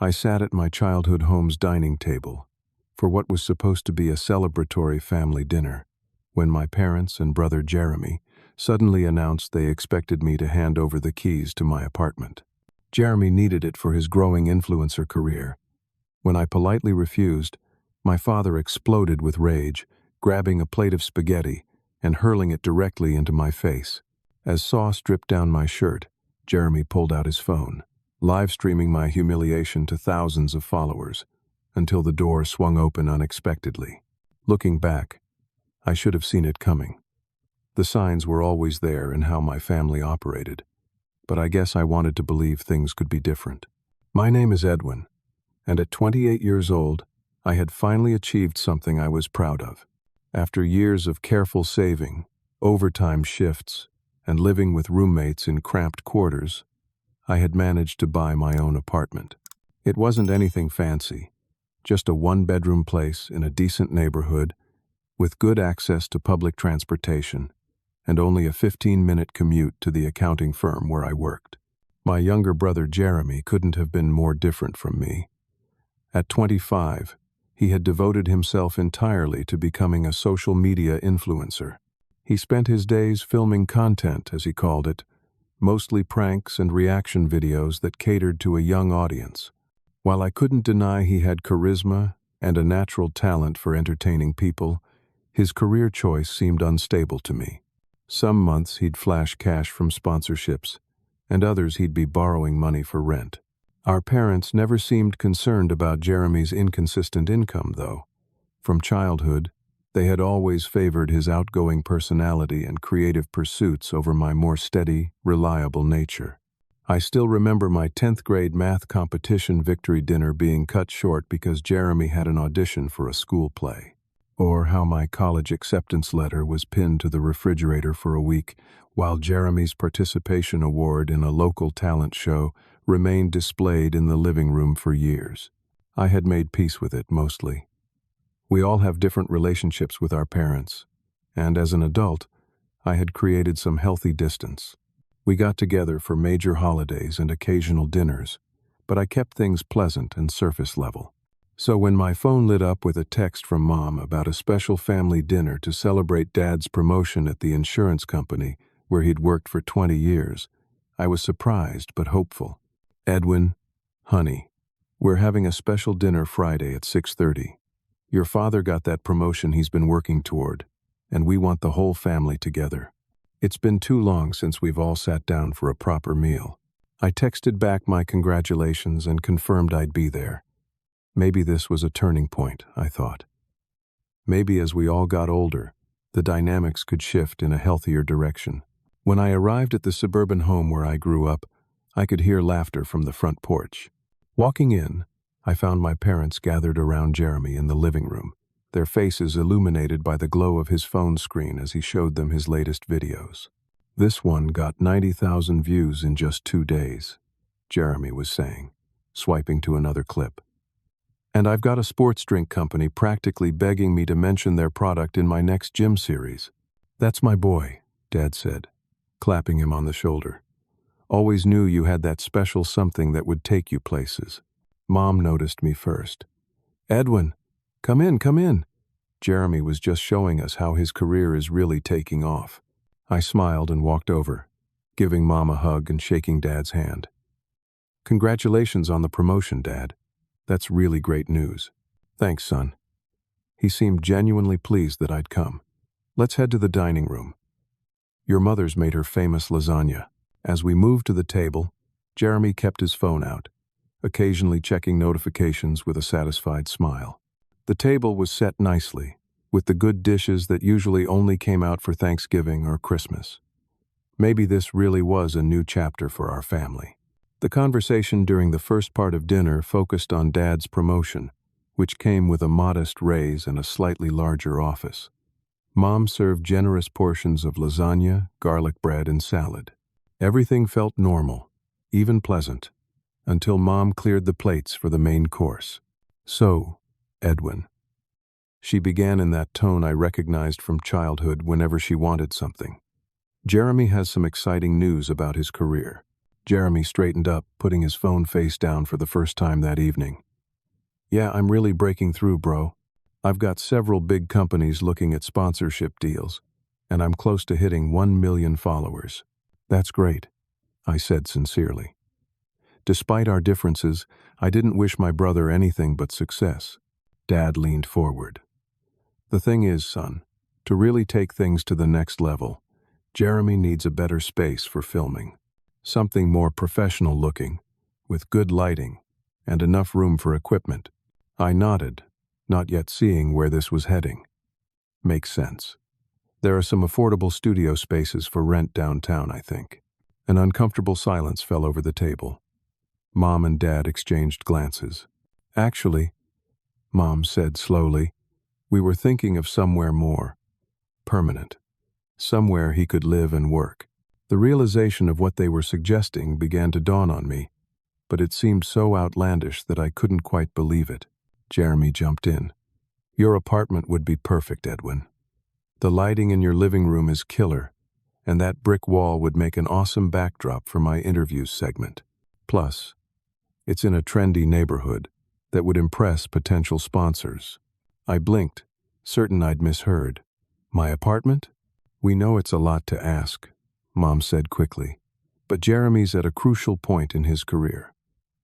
I sat at my childhood home's dining table for what was supposed to be a celebratory family dinner when my parents and brother Jeremy suddenly announced they expected me to hand over the keys to my apartment. Jeremy needed it for his growing influencer career. When I politely refused, my father exploded with rage, grabbing a plate of spaghetti and hurling it directly into my face. As sauce dripped down my shirt, Jeremy pulled out his phone, live streaming my humiliation to thousands of followers, until the door swung open unexpectedly. Looking back, I should have seen it coming. The signs were always there in how my family operated, but I guess I wanted to believe things could be different. My name is Edwin, and at 28 years old, I had finally achieved something I was proud of. After years of careful saving, overtime shifts, and living with roommates in cramped quarters, I had managed to buy my own apartment. It wasn't anything fancy, just a one-bedroom place in a decent neighborhood with good access to public transportation and only a 15-minute commute to the accounting firm where I worked. My younger brother Jeremy couldn't have been more different from me. At 25, he had devoted himself entirely to becoming a social media influencer. He spent his days filming content, as he called it, mostly pranks and reaction videos that catered to a young audience. While I couldn't deny he had charisma and a natural talent for entertaining people, his career choice seemed unstable to me. Some months he'd flash cash from sponsorships, and others he'd be borrowing money for rent. Our parents never seemed concerned about Jeremy's inconsistent income, though. From childhood, they had always favored his outgoing personality and creative pursuits over my more steady, reliable nature. I still remember my 10th grade math competition victory dinner being cut short because Jeremy had an audition for a school play. Or how my college acceptance letter was pinned to the refrigerator for a week, while Jeremy's participation award in a local talent show remained displayed in the living room for years. I had made peace with it, mostly. We all have different relationships with our parents, and as an adult, I had created some healthy distance. We got together for major holidays and occasional dinners, but I kept things pleasant and surface level. So when my phone lit up with a text from Mom about a special family dinner to celebrate Dad's promotion at the insurance company where he'd worked for 20 years, I was surprised but hopeful. Edwin, honey, we're having a special dinner Friday at 6:30. Your father got that promotion he's been working toward, and we want the whole family together. It's been too long since we've all sat down for a proper meal. I texted back my congratulations and confirmed I'd be there. Maybe this was a turning point, I thought. Maybe as we all got older, the dynamics could shift in a healthier direction. When I arrived at the suburban home where I grew up, I could hear laughter from the front porch. Walking in, I found my parents gathered around Jeremy in the living room, their faces illuminated by the glow of his phone screen as he showed them his latest videos. This one got 90,000 views in just 2 days, Jeremy was saying, swiping to another clip. And I've got a sports drink company practically begging me to mention their product in my next gym series. That's my boy, Dad said, clapping him on the shoulder. Always knew you had that special something that would take you places. Mom noticed me first. Edwin, come in. Jeremy was just showing us how his career is really taking off. I smiled and walked over, giving Mom a hug and shaking Dad's hand. Congratulations on the promotion, Dad. That's really great news. Thanks, son. He seemed genuinely pleased that I'd come. Let's head to the dining room. Your mother's made her famous lasagna. As we moved to the table, Jeremy kept his phone out, occasionally checking notifications with a satisfied smile. The table was set nicely, with the good dishes that usually only came out for Thanksgiving or Christmas. Maybe this really was a new chapter for our family. The conversation during the first part of dinner focused on Dad's promotion, which came with a modest raise and a slightly larger office. Mom served generous portions of lasagna, garlic bread, and salad. Everything felt normal, even pleasant, until Mom cleared the plates for the main course. So, Edwin. She began in that tone I recognized from childhood whenever she wanted something. Jeremy has some exciting news about his career. Jeremy straightened up, putting his phone face down for the first time that evening. Yeah, I'm really breaking through, bro. I've got several big companies looking at sponsorship deals, and I'm close to hitting 1 million followers. That's great, I said sincerely. Despite our differences, I didn't wish my brother anything but success. Dad leaned forward. The thing is, son, to really take things to the next level, Jeremy needs a better space for filming. Something more professional looking, with good lighting, and enough room for equipment. I nodded, not yet seeing where this was heading. Makes sense. There are some affordable studio spaces for rent downtown, I think. An uncomfortable silence fell over the table. Mom and Dad exchanged glances. Actually, Mom said slowly, we were thinking of somewhere more permanent. Somewhere he could live and work. The realization of what they were suggesting began to dawn on me, but it seemed so outlandish that I couldn't quite believe it. Jeremy jumped in. Your apartment would be perfect, Edwin. The lighting in your living room is killer, and that brick wall would make an awesome backdrop for my interviews segment. Plus, it's in a trendy neighborhood that would impress potential sponsors. I blinked, certain I'd misheard. My apartment? We know it's a lot to ask, Mom said quickly, but Jeremy's at a crucial point in his career.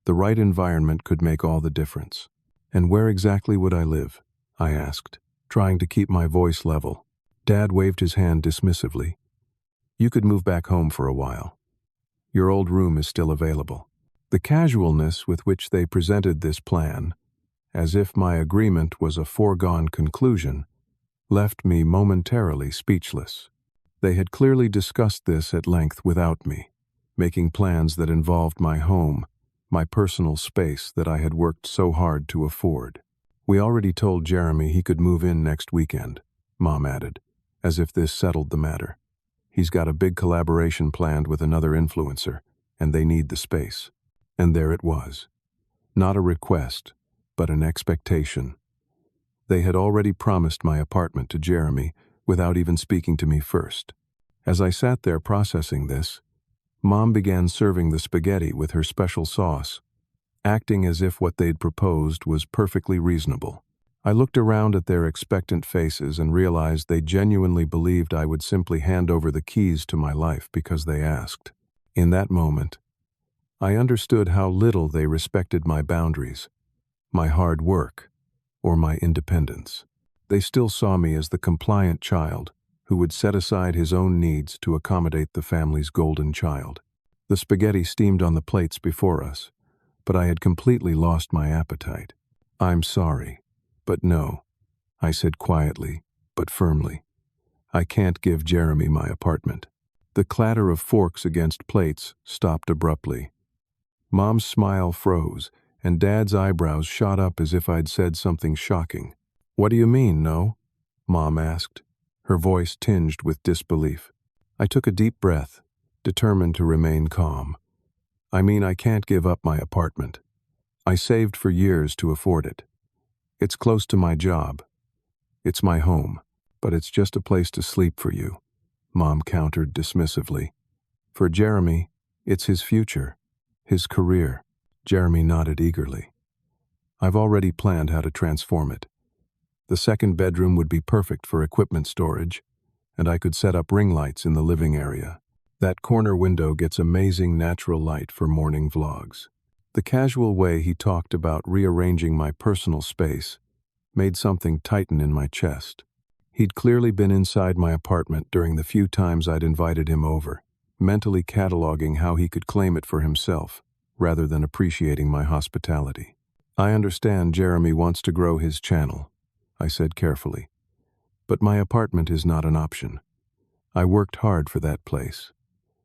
The right environment could make all the difference. And where exactly would I live? I asked, trying to keep my voice level. Dad waved his hand dismissively. You could move back home for a while. Your old room is still available. The casualness with which they presented this plan, as if my agreement was a foregone conclusion, left me momentarily speechless. They had clearly discussed this at length without me, making plans that involved my home, my personal space that I had worked so hard to afford. We already told Jeremy he could move in next weekend, Mom added, as if this settled the matter. He's got a big collaboration planned with another influencer, and they need the space. And there it was. Not a request, but an expectation. They had already promised my apartment to Jeremy without even speaking to me first. As I sat there processing this, Mom began serving the spaghetti with her special sauce, acting as if what they'd proposed was perfectly reasonable. I looked around at their expectant faces and realized they genuinely believed I would simply hand over the keys to my life because they asked. In that moment, I understood how little they respected my boundaries, my hard work, or my independence. They still saw me as the compliant child who would set aside his own needs to accommodate the family's golden child. The spaghetti steamed on the plates before us, but I had completely lost my appetite. I'm sorry, but no, I said quietly, but firmly. I can't give Jeremy my apartment. The clatter of forks against plates stopped abruptly. Mom's smile froze, and Dad's eyebrows shot up as if I'd said something shocking. What do you mean, no? Mom asked, her voice tinged with disbelief. I took a deep breath, determined to remain calm. I mean, I can't give up my apartment. I saved for years to afford it. It's close to my job. It's my home, but it's just a place to sleep for you, Mom countered dismissively. For Jeremy, it's his future, his career. Jeremy nodded eagerly. I've already planned how to transform it. The second bedroom would be perfect for equipment storage, and I could set up ring lights in the living area. That corner window gets amazing natural light for morning vlogs. The casual way he talked about rearranging my personal space made something tighten in my chest. He'd clearly been inside my apartment during the few times I'd invited him over, mentally cataloging how he could claim it for himself, rather than appreciating my hospitality. I understand Jeremy wants to grow his channel, I said carefully, but my apartment is not an option. I worked hard for that place.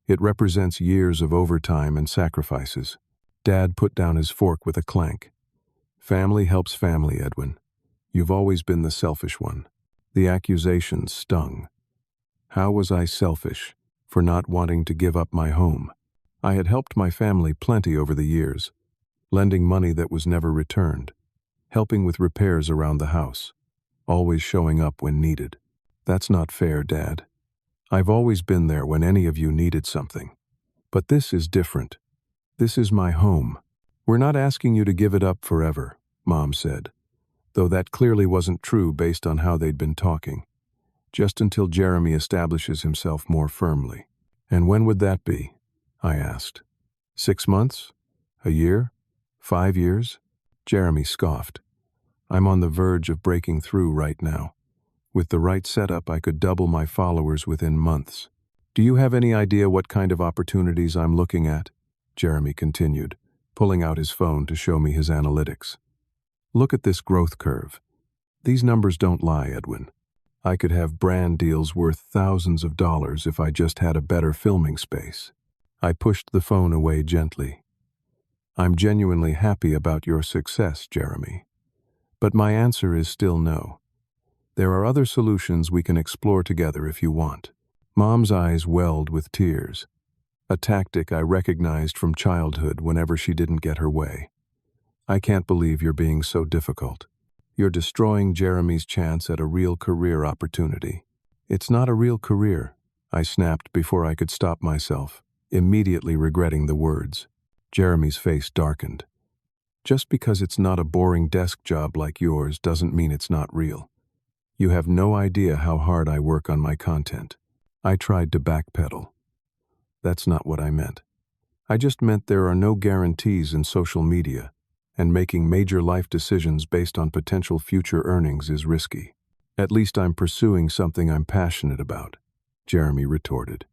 It represents years of overtime and sacrifices. Dad put down his fork with a clank. Family helps family, Edwin. You've always been the selfish one. The accusations stung. How was I selfish for not wanting to give up my home? I had helped my family plenty over the years, lending money that was never returned, helping with repairs around the house, always showing up when needed. That's not fair, Dad. I've always been there when any of you needed something. But this is different. This is my home. We're not asking you to give it up forever, Mom said, though that clearly wasn't true based on how they'd been talking. Just until Jeremy establishes himself more firmly. And when would that be? I asked. 6 months? A year? 5 years? Jeremy scoffed. I'm on the verge of breaking through right now. With the right setup, I could double my followers within months. Do you have any idea what kind of opportunities I'm looking at? Jeremy continued, pulling out his phone to show me his analytics. Look at this growth curve. These numbers don't lie, Edwin. I could have brand deals worth thousands of dollars if I just had a better filming space. I pushed the phone away gently. I'm genuinely happy about your success, Jeremy. But my answer is still no. There are other solutions we can explore together if you want. Mom's eyes welled with tears, a tactic I recognized from childhood whenever she didn't get her way. I can't believe you're being so difficult. You're destroying Jeremy's chance at a real career opportunity. It's not a real career, I snapped before I could stop myself, immediately regretting the words. Jeremy's face darkened. Just because it's not a boring desk job like yours doesn't mean it's not real. You have no idea how hard I work on my content. I tried to backpedal. That's not what I meant. I just meant there are no guarantees in social media, and making major life decisions based on potential future earnings is risky. At least I'm pursuing something I'm passionate about, Jeremy retorted.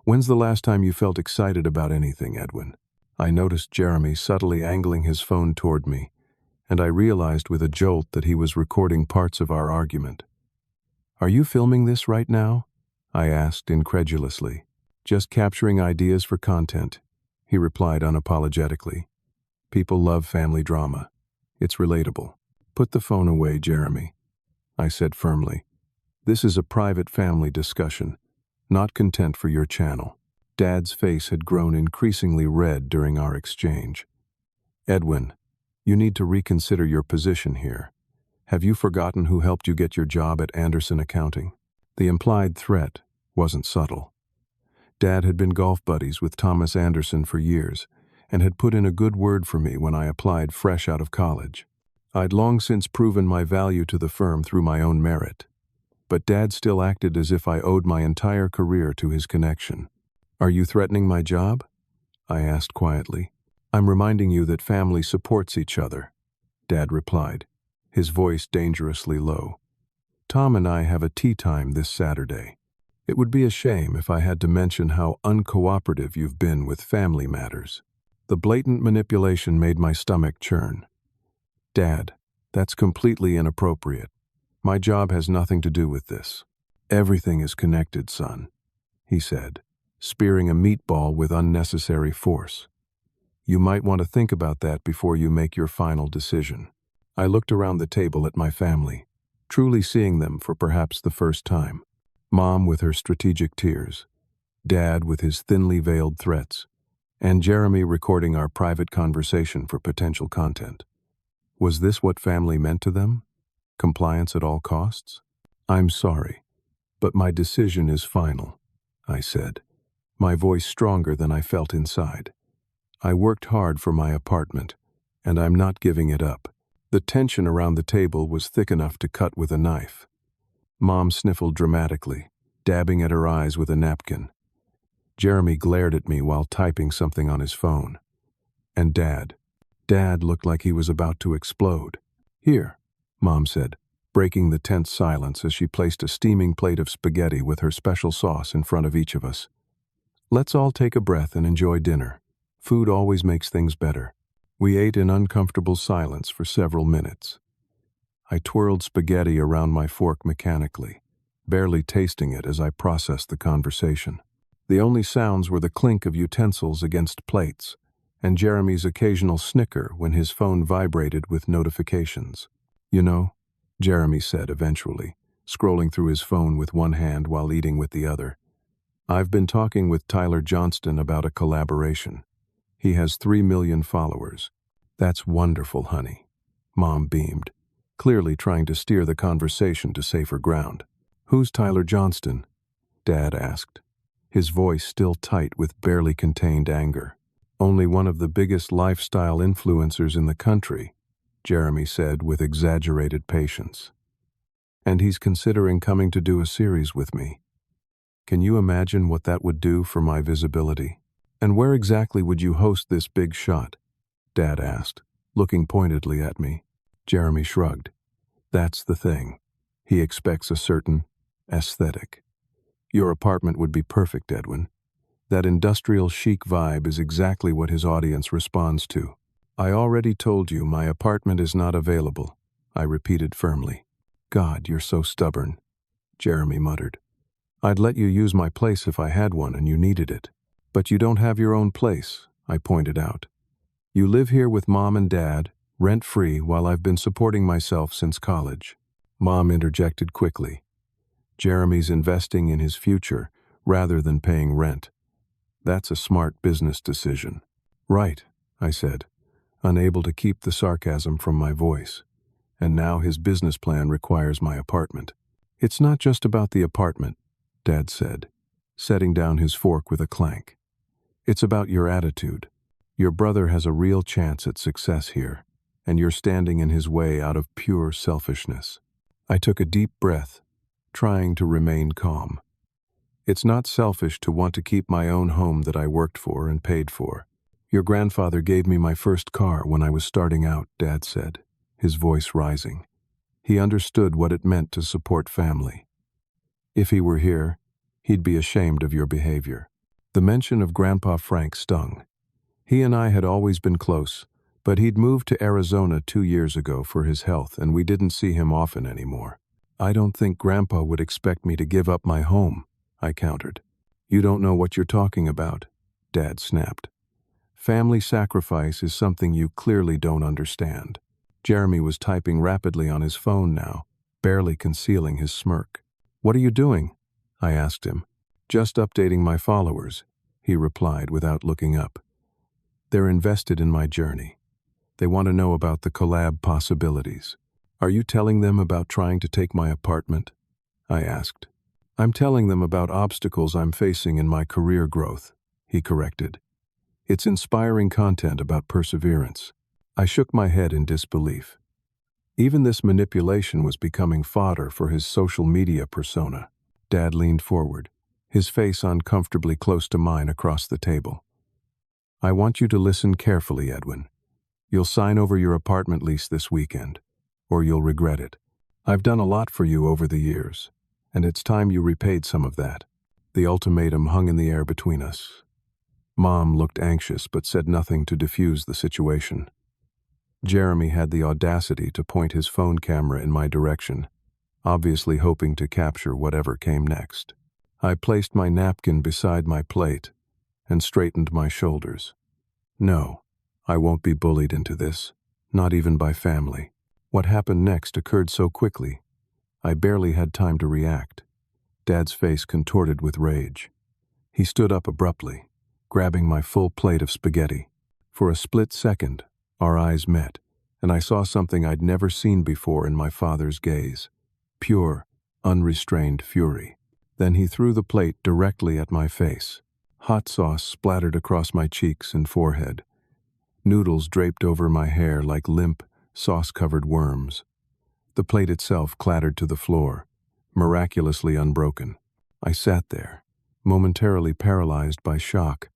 When's the last time you felt excited about anything, Edwin? I noticed Jeremy subtly angling his phone toward me, and I realized with a jolt that he was recording parts of our argument. Are you filming this right now? I asked incredulously. Just capturing ideas for content, he replied unapologetically. People love family drama. It's relatable. Put the phone away, Jeremy, I said firmly. This is a private family discussion, not content for your channel. Dad's face had grown increasingly red during our exchange. Edwin, you need to reconsider your position here. Have you forgotten who helped you get your job at Anderson Accounting? The implied threat wasn't subtle. Dad had been golf buddies with Thomas Anderson for years and had put in a good word for me when I applied fresh out of college. I'd long since proven my value to the firm through my own merit, but Dad still acted as if I owed my entire career to his connection. Are you threatening my job? I asked quietly. I'm reminding you that family supports each other, Dad replied, his voice dangerously low. Tom and I have a tea time this Saturday. It would be a shame if I had to mention how uncooperative you've been with family matters. The blatant manipulation made my stomach churn. Dad, that's completely inappropriate. My job has nothing to do with this. Everything is connected, son, he said, spearing a meatball with unnecessary force. You might want to think about that before you make your final decision. I looked around the table at my family, truly seeing them for perhaps the first time. Mom with her strategic tears, Dad with his thinly veiled threats, and Jeremy recording our private conversation for potential content. Was this what family meant to them? Compliance at all costs? I'm sorry, but my decision is final, I said, my voice stronger than I felt inside. I worked hard for my apartment, and I'm not giving it up. The tension around the table was thick enough to cut with a knife. Mom sniffled dramatically, dabbing at her eyes with a napkin. Jeremy glared at me while typing something on his phone. And Dad looked like he was about to explode. Here, Mom said, breaking the tense silence as she placed a steaming plate of spaghetti with her special sauce in front of each of us. Let's all take a breath and enjoy dinner. Food always makes things better. We ate in uncomfortable silence for several minutes. I twirled spaghetti around my fork mechanically, barely tasting it as I processed the conversation. The only sounds were the clink of utensils against plates, and Jeremy's occasional snicker when his phone vibrated with notifications. You know, Jeremy said eventually, scrolling through his phone with one hand while eating with the other. I've been talking with Tyler Johnston about a collaboration. He has 3 million followers. That's wonderful, honey. Mom beamed, clearly trying to steer the conversation to safer ground. Who's Tyler Johnston? Dad asked, his voice still tight with barely contained anger. Only one of the biggest lifestyle influencers in the country, Jeremy said with exaggerated patience. And he's considering coming to do a series with me. Can you imagine what that would do for my visibility? And where exactly would you host this big shot? Dad asked, looking pointedly at me. Jeremy shrugged. That's the thing. He expects a certain aesthetic. Your apartment would be perfect, Edwin. That industrial chic vibe is exactly what his audience responds to. I already told you my apartment is not available, I repeated firmly. God, you're so stubborn, Jeremy muttered. I'd let you use my place if I had one and you needed it. But you don't have your own place, I pointed out. You live here with Mom and Dad, rent-free, while I've been supporting myself since college. Mom interjected quickly. Jeremy's investing in his future rather than paying rent. That's a smart business decision. Right, I said, unable to keep the sarcasm from my voice. And now his business plan requires my apartment. It's not just about the apartment, Dad said, setting down his fork with a clank. It's about your attitude. Your brother has a real chance at success here, and you're standing in his way out of pure selfishness. I took a deep breath, trying to remain calm. It's not selfish to want to keep my own home that I worked for and paid for. Your grandfather gave me my first car when I was starting out, Dad said, his voice rising. He understood what it meant to support family. If he were here, he'd be ashamed of your behavior. The mention of Grandpa Frank stung. He and I had always been close, but he'd moved to Arizona 2 years ago for his health, and we didn't see him often anymore. I don't think Grandpa would expect me to give up my home, I countered. You don't know what you're talking about, Dad snapped. Family sacrifice is something you clearly don't understand. Jeremy was typing rapidly on his phone now, barely concealing his smirk. What are you doing? I asked him. Just updating my followers, he replied without looking up. They're invested in my journey. They want to know about the collab possibilities. Are you telling them about trying to take my apartment? I asked. I'm telling them about obstacles I'm facing in my career growth, he corrected. It's inspiring content about perseverance. I shook my head in disbelief. Even this manipulation was becoming fodder for his social media persona. Dad leaned forward, his face uncomfortably close to mine across the table. I want you to listen carefully, Edwin. You'll sign over your apartment lease this weekend, or you'll regret it. I've done a lot for you over the years, and it's time you repaid some of that. The ultimatum hung in the air between us. Mom looked anxious but said nothing to diffuse the situation. Jeremy had the audacity to point his phone camera in my direction, obviously hoping to capture whatever came next. I placed my napkin beside my plate and straightened my shoulders. No, I won't be bullied into this, not even by family. What happened next occurred so quickly, I barely had time to react. Dad's face contorted with rage. He stood up abruptly, grabbing my full plate of spaghetti. For a split second, our eyes met, and I saw something I'd never seen before in my father's gaze. Pure, unrestrained fury. Then he threw the plate directly at my face. Hot sauce splattered across my cheeks and forehead. Noodles draped over my hair like limp, sauce-covered worms. The plate itself clattered to the floor, miraculously unbroken. I sat there, momentarily paralyzed by shock,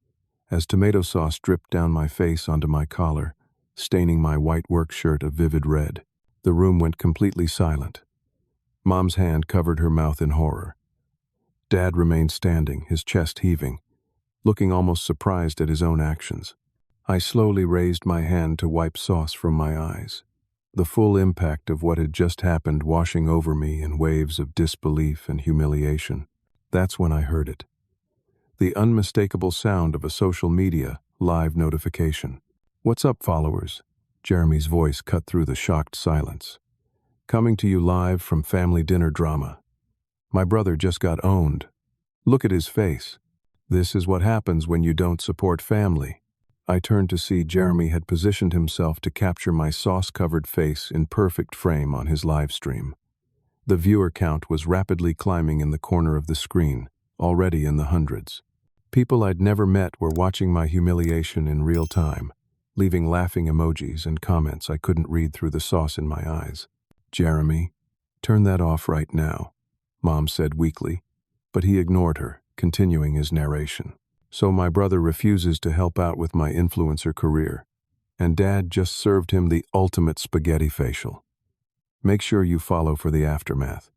as tomato sauce dripped down my face onto my collar, staining my white work shirt a vivid red. The room went completely silent. Mom's hand covered her mouth in horror. Dad remained standing, his chest heaving, looking almost surprised at his own actions. I slowly raised my hand to wipe sauce from my eyes, the full impact of what had just happened washing over me in waves of disbelief and humiliation. That's when I heard it. The unmistakable sound of a social media live notification. "What's up, followers?" Jeremy's voice cut through the shocked silence. "Coming to you live from family dinner drama. My brother just got owned. Look at his face. This is what happens when you don't support family." I turned to see Jeremy had positioned himself to capture my sauce-covered face in perfect frame on his live stream. The viewer count was rapidly climbing in the corner of the screen, already in the hundreds. People I'd never met were watching my humiliation in real time, leaving laughing emojis and comments I couldn't read through the sauce in my eyes. "Jeremy, turn that off right now," Mom said weakly, but he ignored her, continuing his narration. "So my brother refuses to help out with my influencer career, and Dad just served him the ultimate spaghetti facial. Make sure you follow for the aftermath.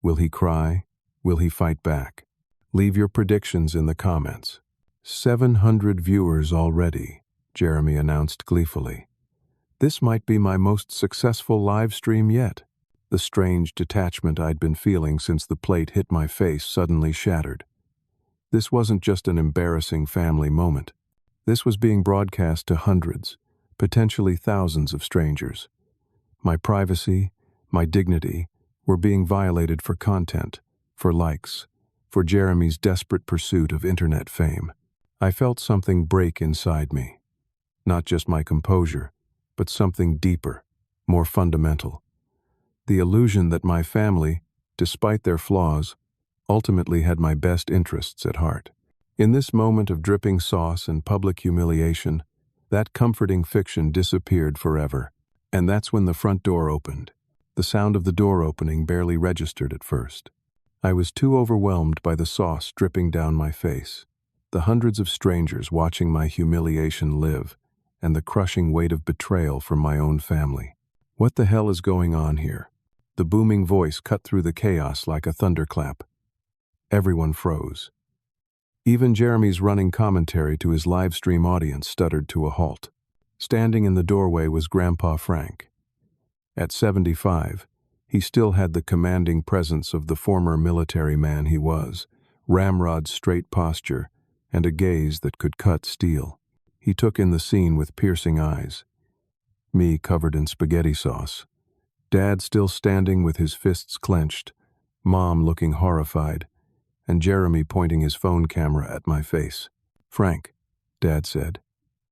Will he cry? Will he fight back? Leave your predictions in the comments." 700 viewers already, Jeremy announced gleefully. This might be my most successful live stream yet. The strange detachment I'd been feeling since the plate hit my face suddenly shattered. This wasn't just an embarrassing family moment. This was being broadcast to hundreds, potentially thousands of strangers. My privacy, my dignity, were being violated for content, for likes, for Jeremy's desperate pursuit of internet fame. I felt something break inside me. Not just my composure, but something deeper, more fundamental. The illusion that my family, despite their flaws, ultimately had my best interests at heart. In this moment of dripping sauce and public humiliation, that comforting fiction disappeared forever. And that's when the front door opened. The sound of the door opening barely registered at first. I was too overwhelmed by the sauce dripping down my face, the hundreds of strangers watching my humiliation live, and the crushing weight of betrayal from my own family. What the hell is going on here? The booming voice cut through the chaos like a thunderclap. Everyone froze. Even Jeremy's running commentary to his live stream audience stuttered to a halt. Standing in the doorway was Grandpa Frank. At 75, he still had the commanding presence of the former military man he was, ramrod's straight posture, and a gaze that could cut steel. He took in the scene with piercing eyes. Me covered in spaghetti sauce. Dad still standing with his fists clenched, Mom looking horrified, and Jeremy pointing his phone camera at my face. "Frank," Dad said,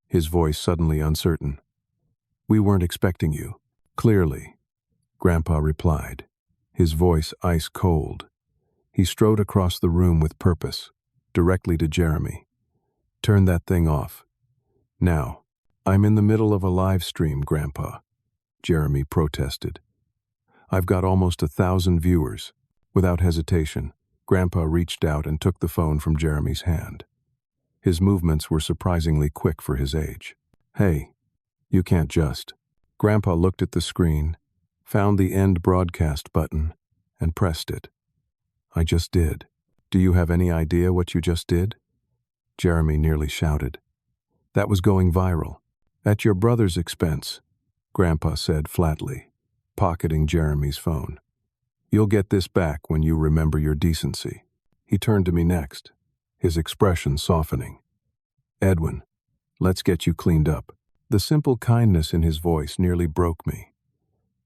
his voice suddenly uncertain. "We weren't expecting you." "Clearly," Grandpa replied, his voice ice cold. He strode across the room with purpose, directly to Jeremy. "Turn that thing off. Now." "I'm in the middle of a live stream, Grandpa," Jeremy protested. "I've got almost 1,000 viewers." Without hesitation, Grandpa reached out and took the phone from Jeremy's hand. His movements were surprisingly quick for his age. "Hey, you can't just." Grandpa looked at the screen, found the end broadcast button, and pressed it. "I just did." "Do you have any idea what you just did?" Jeremy nearly shouted. "That was going viral. At your brother's expense," Grandpa said flatly, pocketing Jeremy's phone. "You'll get this back when you remember your decency." He turned to me next, his expression softening. "Edwin, let's get you cleaned up." The simple kindness in his voice nearly broke me.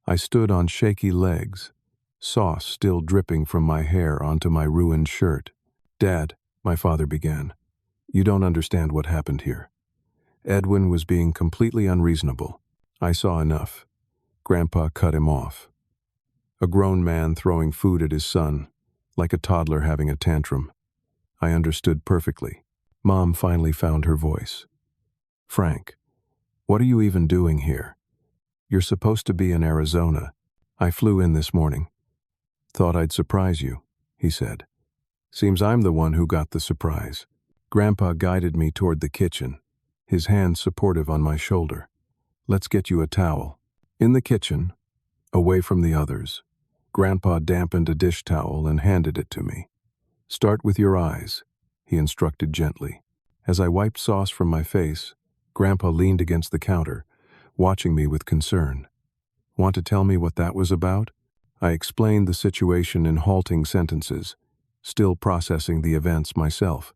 I stood on shaky legs, sauce still dripping from my hair onto my ruined shirt. "Dad," my father began, "you don't understand what happened here." Edwin was being completely unreasonable. I saw enough. Grandpa cut him off. A grown man throwing food at his son, like a toddler having a tantrum. I understood perfectly. Mom finally found her voice. "Frank, what are you even doing here? You're supposed to be in Arizona. I flew in this morning." "Thought I'd surprise you," he said. "Seems I'm the one who got the surprise." Grandpa guided me toward the kitchen, his hand supportive on my shoulder. "Let's get you a towel." In the kitchen, away from the others, Grandpa dampened a dish towel and handed it to me. "Start with your eyes," he instructed gently. As I wiped sauce from my face, Grandpa leaned against the counter, watching me with concern. "Want to tell me what that was about?" I explained the situation in halting sentences, still processing the events myself.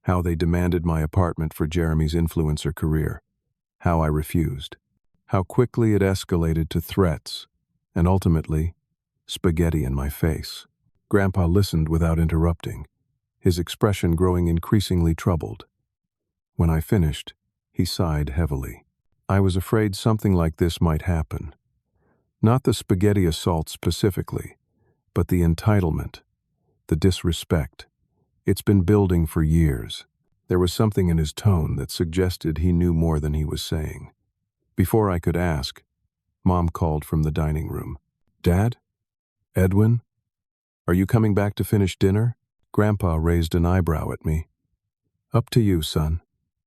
How they demanded my apartment for Jeremy's influencer career. How I refused. How quickly it escalated to threats, and ultimately, spaghetti in my face. Grandpa listened without interrupting, his expression growing increasingly troubled. When I finished, he sighed heavily. I was afraid something like this might happen. Not the spaghetti assault specifically, but the entitlement, the disrespect, It's been building for years. There was something in his tone that suggested he knew more than he was saying. Before I could ask, Mom called from the dining room. "Dad? Edwin? Are you coming back to finish dinner?" Grandpa raised an eyebrow at me. "Up to you, son.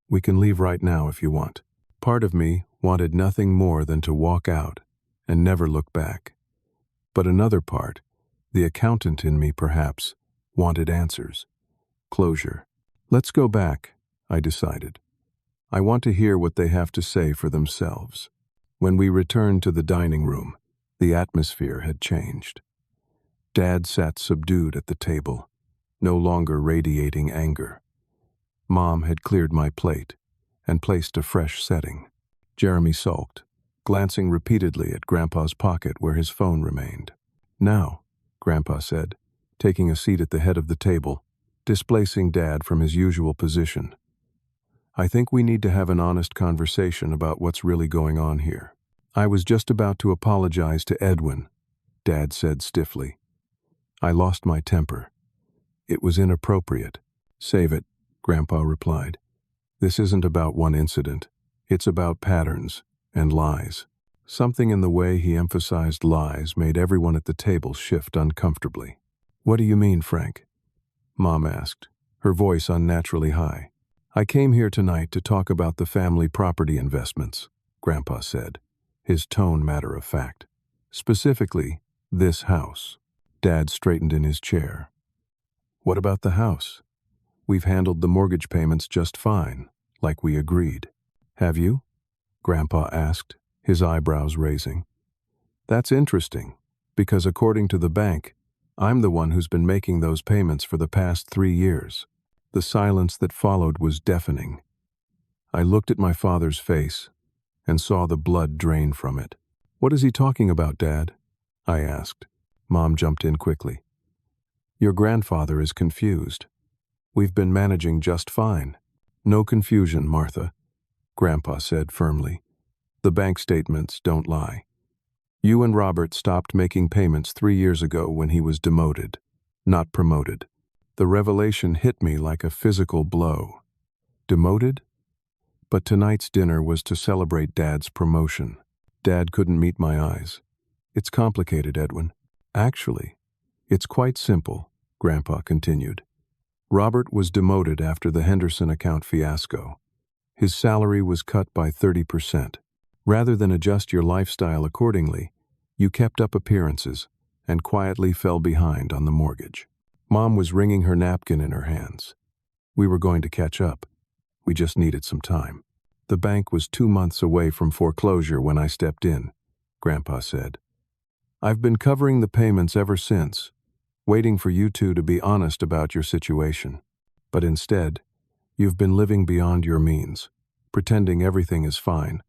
We can leave right now if you want." Part of me wanted nothing more than to walk out and never look back. But another part, the accountant in me perhaps, wanted answers. Closure. "Let's go back," I decided. "I want to hear what they have to say for themselves." When we returned to the dining room, the atmosphere had changed. Dad sat subdued at the table, no longer radiating anger. Mom had cleared my plate and placed a fresh setting. Jeremy sulked, glancing repeatedly at Grandpa's pocket where his phone remained. "Now," Grandpa said, taking a seat at the head of the table, displacing Dad from his usual position. "I think we need to have an honest conversation about what's really going on here." "I was just about to apologize to Edwin," Dad said stiffly. I lost my temper. It was inappropriate. "Save it," Grandpa replied. "This isn't about one incident. It's about patterns and lies." Something in the way he emphasized lies made everyone at the table shift uncomfortably. "What do you mean, Frank?" Mom asked, her voice unnaturally high. "I came here tonight to talk about the family property investments," Grandpa said, his tone matter of fact. "Specifically, this house." Dad straightened in his chair. "What about the house? We've handled the mortgage payments just fine, like we agreed." "Have you?" Grandpa asked, his eyebrows raising. "That's interesting, because according to the bank, I'm the one who's been making those payments for the past 3 years. The silence that followed was deafening. I looked at my father's face and saw the blood drain from it. "What is he talking about, Dad?" I asked. Mom jumped in quickly. "Your grandfather is confused. We've been managing just fine." "No confusion, Martha," Grandpa said firmly. "The bank statements don't lie. You and Robert stopped making payments 3 years ago when he was demoted, not promoted." The revelation hit me like a physical blow. Demoted? But tonight's dinner was to celebrate Dad's promotion. Dad couldn't meet my eyes. "It's complicated, Edwin." "Actually, it's quite simple," Grandpa continued. "Robert was demoted after the Henderson account fiasco. His salary was cut by 30%. Rather than adjust your lifestyle accordingly, you kept up appearances and quietly fell behind on the mortgage." Mom was wringing her napkin in her hands. "We were going to catch up. We just needed some time. The bank was 2 months away from foreclosure when I stepped in," Grandpa said. "I've been covering the payments ever since, waiting for you two to be honest about your situation. But instead, you've been living beyond your means, pretending everything is fine,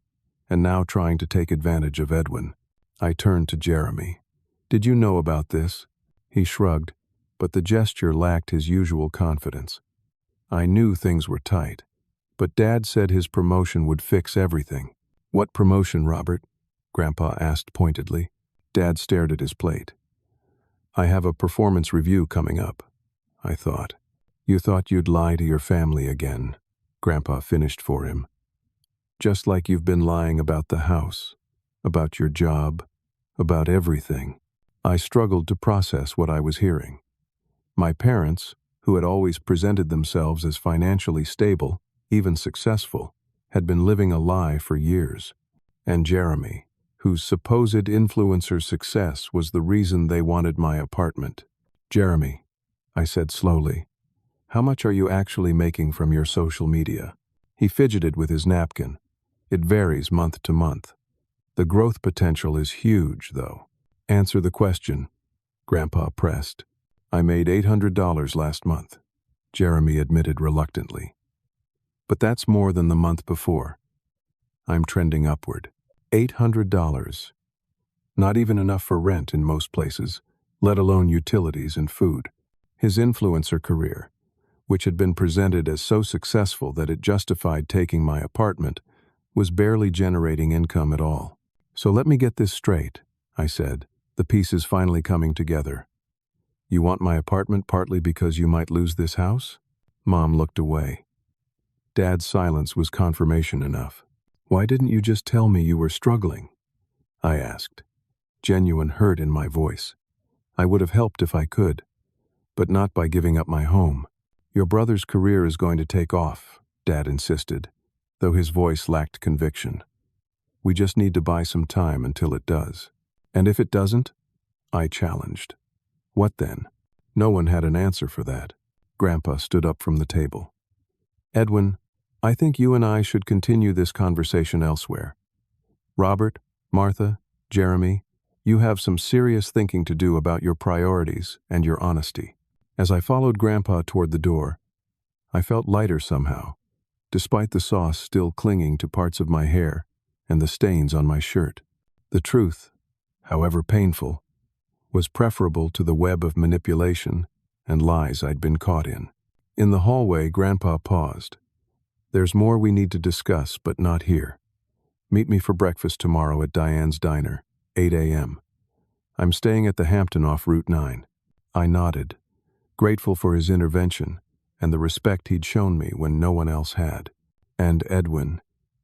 and now trying to take advantage of Edwin." I turned to Jeremy. "Did you know about this?" He shrugged, but the gesture lacked his usual confidence. "I knew things were tight, but Dad said his promotion would fix everything." "What promotion, Robert?" Grandpa asked pointedly. Dad stared at his plate. "I have a performance review coming up," I thought. "You thought you'd lie to your family again," Grandpa finished for him. "Just like you've been lying about the house, about your job, about everything." I struggled to process what I was hearing. My parents, who had always presented themselves as financially stable, even successful, had been living a lie for years. And Jeremy, whose supposed influencer success was the reason they wanted my apartment. "Jeremy," I said slowly, "how much are you actually making from your social media?" He fidgeted with his napkin. "It varies month to month. The growth potential is huge, though." "Answer the question," Grandpa pressed. "I made $800 last month," Jeremy admitted reluctantly. "But that's more than the month before. I'm trending upward." $800. Not even enough for rent in most places, let alone utilities and food. His influencer career, which had been presented as so successful that it justified taking my apartment, was barely generating income at all. "So let me get this straight," I said, the pieces finally coming together. You want my apartment partly because you might lose this house? Mom looked away. Dad's silence was confirmation enough. Why didn't you just tell me you were struggling? I asked, genuine hurt in my voice. I would have helped if I could, but not by giving up my home. Your brother's career is going to take off, Dad insisted, though his voice lacked conviction. We just need to buy some time until it does. And if it doesn't? I challenged. What then? No one had an answer for that. Grandpa stood up from the table. Edwin, I think you and I should continue this conversation elsewhere. Robert, Martha, Jeremy, you have some serious thinking to do about your priorities and your honesty. As I followed Grandpa toward the door, I felt lighter somehow, despite the sauce still clinging to parts of my hair and the stains on my shirt. The truth, however painful, was preferable to the web of manipulation and lies I'd been caught in. In the hallway, Grandpa paused. There's more we need to discuss, but not here. Meet me for breakfast tomorrow at Diane's Diner, 8 a.m. I'm staying at the Hampton off Route 9. I nodded, grateful for his intervention and the respect he'd shown me when no one else had. And Edwin,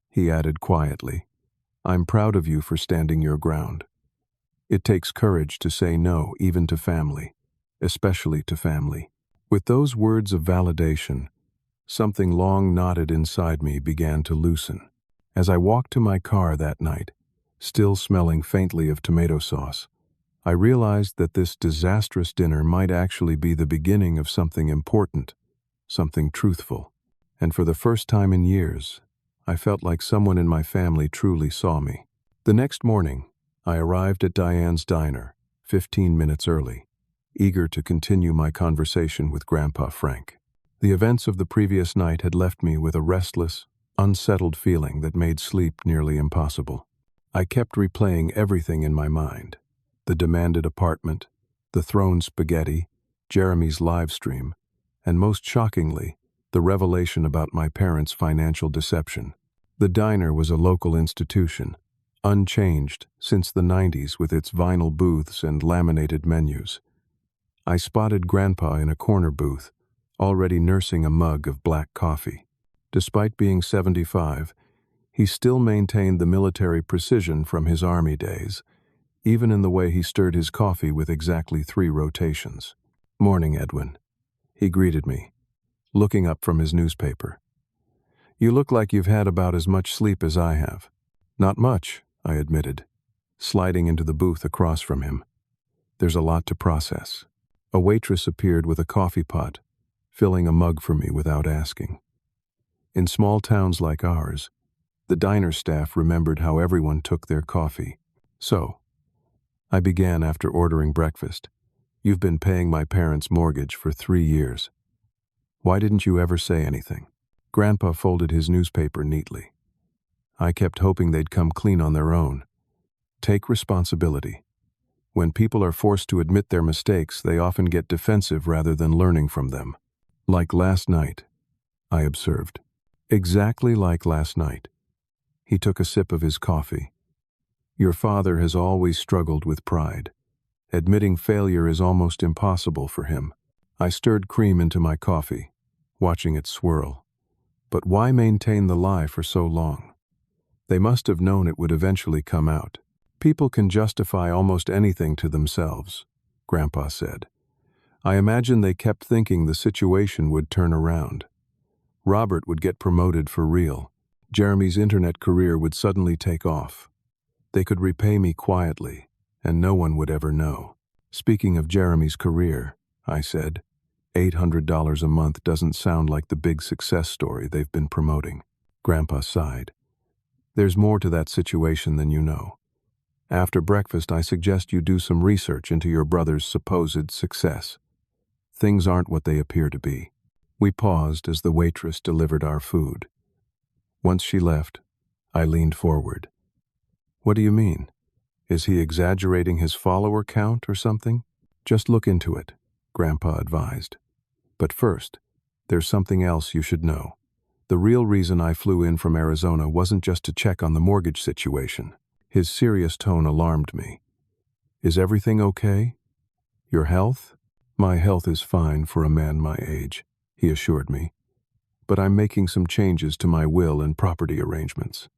he added quietly, I'm proud of you for standing your ground. It takes courage to say no even to family, especially to family. With those words of validation, something long knotted inside me began to loosen. As I walked to my car that night, still smelling faintly of tomato sauce, I realized that this disastrous dinner might actually be the beginning of something important, something truthful. And for the first time in years, I felt like someone in my family truly saw me. The next morning, I arrived at Diane's Diner, 15 minutes early, eager to continue my conversation with Grandpa Frank. The events of the previous night had left me with a restless, unsettled feeling that made sleep nearly impossible. I kept replaying everything in my mind: the demanded apartment, the thrown spaghetti, Jeremy's live stream, and most shockingly, the revelation about my parents' financial deception. The diner was a local institution, unchanged since the 90s with its vinyl booths and laminated menus. I spotted Grandpa in a corner booth, already nursing a mug of black coffee. Despite being 75, he still maintained the military precision from his army days, even in the way he stirred his coffee with exactly 3 rotations. Morning, Edwin. He greeted me, looking up from his newspaper. You look like you've had about as much sleep as I have. Not much, I admitted, sliding into the booth across from him. There's a lot to process. A waitress appeared with a coffee pot, filling a mug for me without asking. In small towns like ours, the diner staff remembered how everyone took their coffee. So, I began after ordering breakfast. You've been paying my parents' mortgage for 3 years. Why didn't you ever say anything? Grandpa folded his newspaper neatly. I kept hoping they'd come clean on their own. Take responsibility. When people are forced to admit their mistakes, they often get defensive rather than learning from them. Like last night, I observed. Exactly like last night. He took a sip of his coffee. Your father has always struggled with pride. Admitting failure is almost impossible for him. I stirred cream into my coffee, watching it swirl. But why maintain the lie for so long? They must have known it would eventually come out. People can justify almost anything to themselves, Grandpa said. I imagine they kept thinking the situation would turn around. Robert would get promoted for real. Jeremy's internet career would suddenly take off. They could repay me quietly, and no one would ever know. Speaking of Jeremy's career, I said, $800 a month doesn't sound like the big success story they've been promoting. Grandpa sighed. There's more to that situation than you know. After breakfast, I suggest you do some research into your brother's supposed success. Things aren't what they appear to be. We paused as the waitress delivered our food. Once she left, I leaned forward. What do you mean? Is he exaggerating his follower count or something? Just look into it, Grandpa advised. But first, there's something else you should know. The real reason I flew in from Arizona wasn't just to check on the mortgage situation. His serious tone alarmed me. Is everything okay? Your health? "My health is fine for a man my age," he assured me, "but I'm making some changes to my will and property arrangements.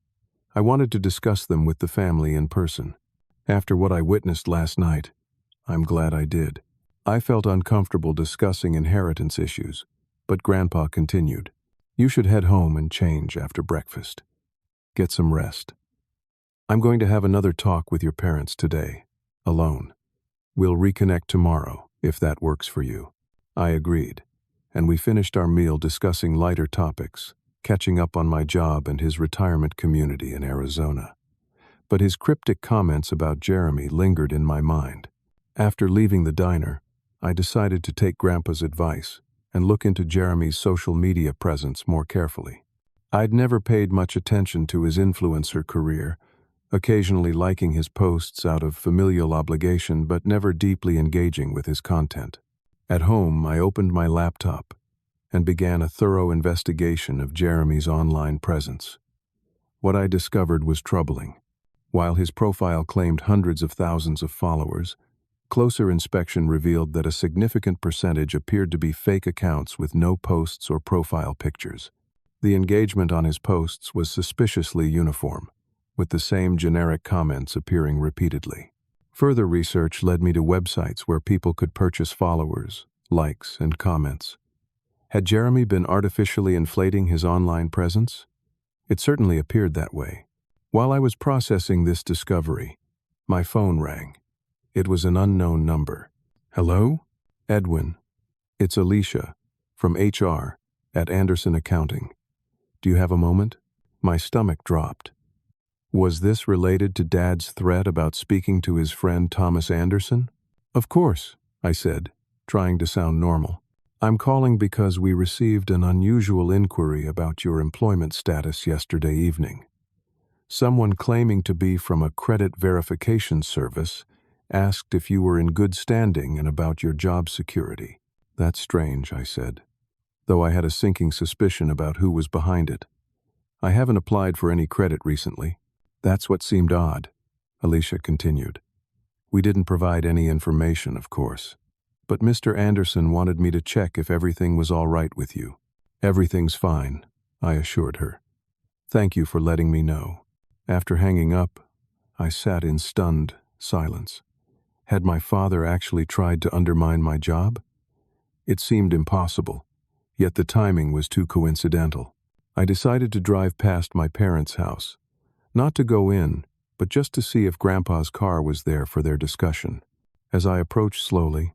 I wanted to discuss them with the family in person. After what I witnessed last night, I'm glad I did." I felt uncomfortable discussing inheritance issues, but Grandpa continued, "You should head home and change after breakfast. Get some rest. I'm going to have another talk with your parents today, alone. We'll reconnect tomorrow, if that works for you." I agreed, and we finished our meal discussing lighter topics, catching up on my job and his retirement community in Arizona. But his cryptic comments about Jeremy lingered in my mind. After leaving the diner, I decided to take Grandpa's advice and look into Jeremy's social media presence more carefully. I'd never paid much attention to his influencer career, occasionally liking his posts out of familial obligation but never deeply engaging with his content. At home, I opened my laptop and began a thorough investigation of Jeremy's online presence. What I discovered was troubling. While his profile claimed hundreds of thousands of followers, closer inspection revealed that a significant percentage appeared to be fake accounts with no posts or profile pictures. The engagement on his posts was suspiciously uniform, with the same generic comments appearing repeatedly. Further research led me to websites where people could purchase followers, likes, and comments. Had Jeremy been artificially inflating his online presence? It certainly appeared that way. While I was processing this discovery, my phone rang. It was an unknown number. "Hello? Edwin. It's Alicia, from HR, at Anderson Accounting. Do you have a moment?" My stomach dropped. Was this related to Dad's threat about speaking to his friend Thomas Anderson? "Of course," I said, trying to sound normal. "I'm calling because we received an unusual inquiry about your employment status yesterday evening. Someone claiming to be from a credit verification service asked if you were in good standing and about your job security." "That's strange," I said, though I had a sinking suspicion about who was behind it. "I haven't applied for any credit recently." "That's what seemed odd," Alicia continued. "We didn't provide any information, of course, but Mr. Anderson wanted me to check if everything was all right with you." "Everything's fine," I assured her. "Thank you for letting me know." After hanging up, I sat in stunned silence. Had my father actually tried to undermine my job? It seemed impossible, yet the timing was too coincidental. I decided to drive past my parents' house, not to go in, but just to see if Grandpa's car was there for their discussion. As I approached slowly,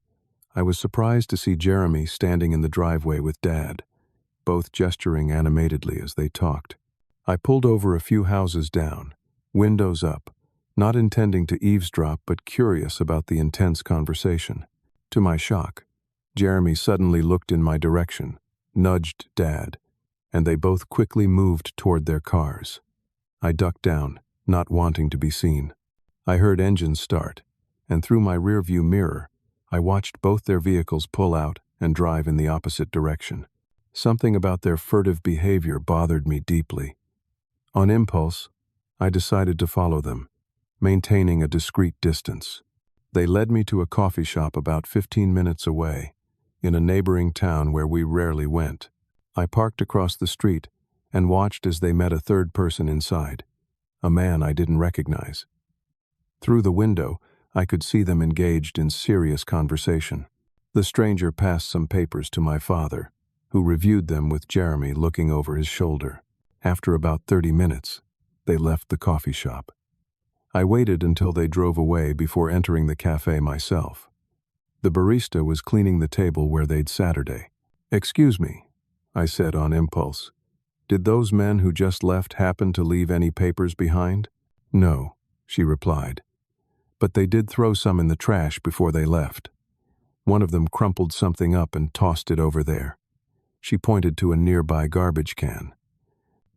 I was surprised to see Jeremy standing in the driveway with Dad, both gesturing animatedly as they talked. I pulled over a few houses down, windows up, not intending to eavesdrop but curious about the intense conversation. To my shock, Jeremy suddenly looked in my direction, nudged Dad, and they both quickly moved toward their cars. I ducked down, not wanting to be seen. I heard engines start, and through my rearview mirror, I watched both their vehicles pull out and drive in the opposite direction. Something about their furtive behavior bothered me deeply. On impulse, I decided to follow them, maintaining a discreet distance. They led me to a coffee shop about 15 minutes away, in a neighboring town where we rarely went. I parked across the street and watched as they met a third person inside, a man I didn't recognize. Through the window, I could see them engaged in serious conversation. The stranger passed some papers to my father, who reviewed them with Jeremy looking over his shoulder. After about 30 minutes, they left the coffee shop. I waited until they drove away before entering the cafe myself. The barista was cleaning the table where they'd Saturday. "Excuse me," I said on impulse. "Did those men who just left happen to leave any papers behind?" "No," she replied. "But they did throw some in the trash before they left. One of them crumpled something up and tossed it over there." She pointed to a nearby garbage can.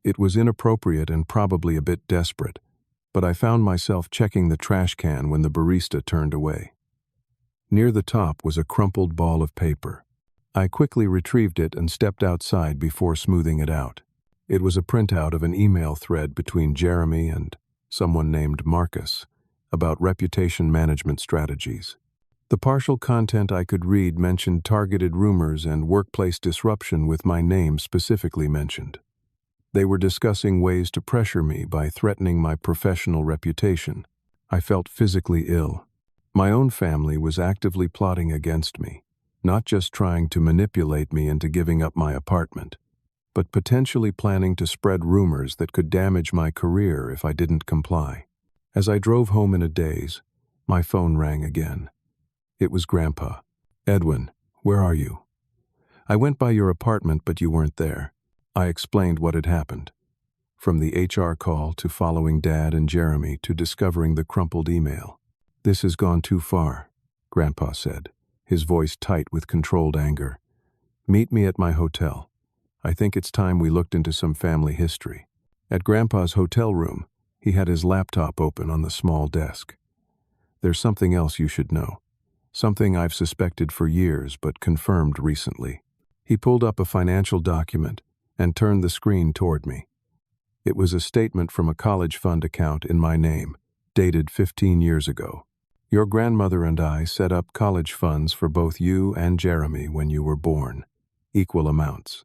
It was inappropriate and probably a bit desperate, but I found myself checking the trash can when the barista turned away. Near the top was a crumpled ball of paper. I quickly retrieved it and stepped outside before smoothing it out. It was a printout of an email thread between Jeremy and someone named Marcus about reputation management strategies. The partial content I could read mentioned targeted rumors and workplace disruption with my name specifically mentioned. They were discussing ways to pressure me by threatening my professional reputation. I felt physically ill. My own family was actively plotting against me, not just trying to manipulate me into giving up my apartment, but potentially planning to spread rumors that could damage my career if I didn't comply. As I drove home in a daze, my phone rang again. It was Grandpa. "Edwin, where are you?" "I went by your apartment, but you weren't there." I explained what had happened. From the HR call to following Dad and Jeremy to discovering the crumpled email. "This has gone too far," Grandpa said, his voice tight with controlled anger. "Meet me at my hotel. I think it's time we looked into some family history." At Grandpa's hotel room, he had his laptop open on the small desk. "There's something else you should know. Something I've suspected for years but confirmed recently." He pulled up a financial document and turned the screen toward me. It was a statement from a college fund account in my name, dated 15 years ago. "Your grandmother and I set up college funds for both you and Jeremy when you were born, equal amounts.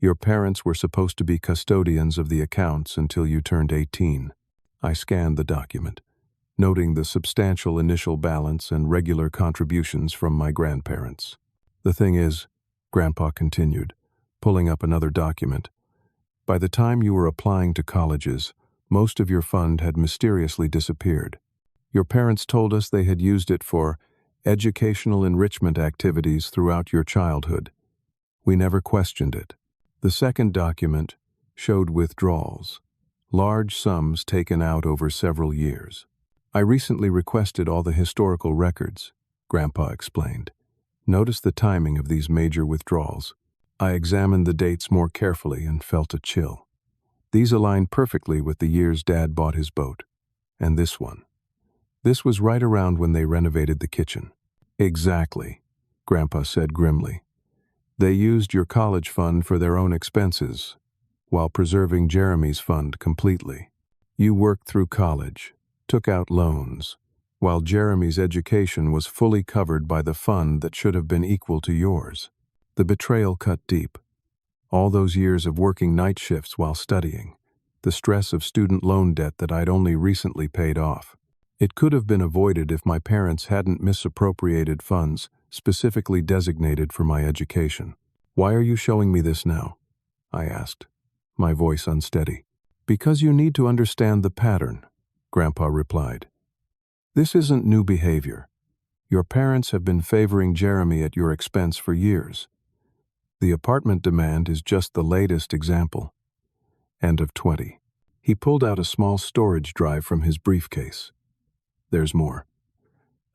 Your parents were supposed to be custodians of the accounts until you turned 18. I scanned the document, noting the substantial initial balance and regular contributions from my grandparents. "The thing is," Grandpa continued, pulling up another document, "by the time you were applying to colleges, most of your fund had mysteriously disappeared. Your parents told us they had used it for educational enrichment activities throughout your childhood. We never questioned it." The second document showed withdrawals, large sums taken out over several years. "I recently requested all the historical records," Grandpa explained. "Notice the timing of these major withdrawals." I examined the dates more carefully and felt a chill. These aligned perfectly with the years Dad bought his boat. And this one. This was right around when they renovated the kitchen. "Exactly," Grandpa said grimly. "They used your college fund for their own expenses, while preserving Jeremy's fund completely. You worked through college, took out loans, while Jeremy's education was fully covered by the fund that should have been equal to yours." The betrayal cut deep. All those years of working night shifts while studying, the stress of student loan debt that I'd only recently paid off. It could have been avoided if my parents hadn't misappropriated funds specifically designated for my education. "Why are you showing me this now?" I asked, my voice unsteady. "Because you need to understand the pattern," Grandpa replied. "This isn't new behavior. Your parents have been favoring Jeremy at your expense for years. The apartment demand is just the latest example." End of 20. He pulled out a small storage drive from his briefcase. "There's more.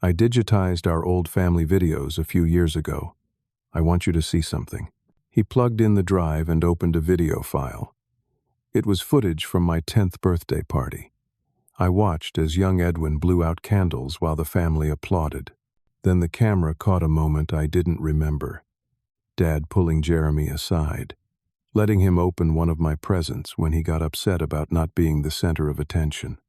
I digitized our old family videos a few years ago. I want you to see something." He plugged in the drive and opened a video file. It was footage from my 10th birthday party. I watched as young Edwin blew out candles while the family applauded. Then the camera caught a moment I didn't remember. Dad pulling Jeremy aside, letting him open one of my presents when he got upset about not being the center of attention.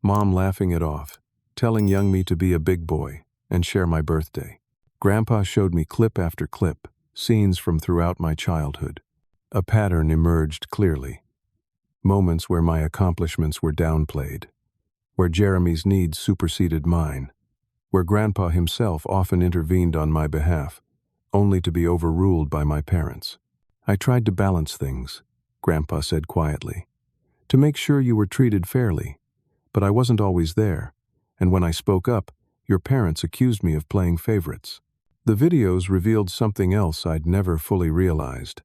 Mom laughing it off, telling young me to be a big boy and share my birthday. Grandpa showed me clip after clip, scenes from throughout my childhood. A pattern emerged clearly. Moments where my accomplishments were downplayed, where Jeremy's needs superseded mine, where Grandpa himself often intervened on my behalf, only to be overruled by my parents. "I tried to balance things," Grandpa said quietly, "to make sure you were treated fairly, but I wasn't always there, and when I spoke up, your parents accused me of playing favorites." The videos revealed something else I'd never fully realized.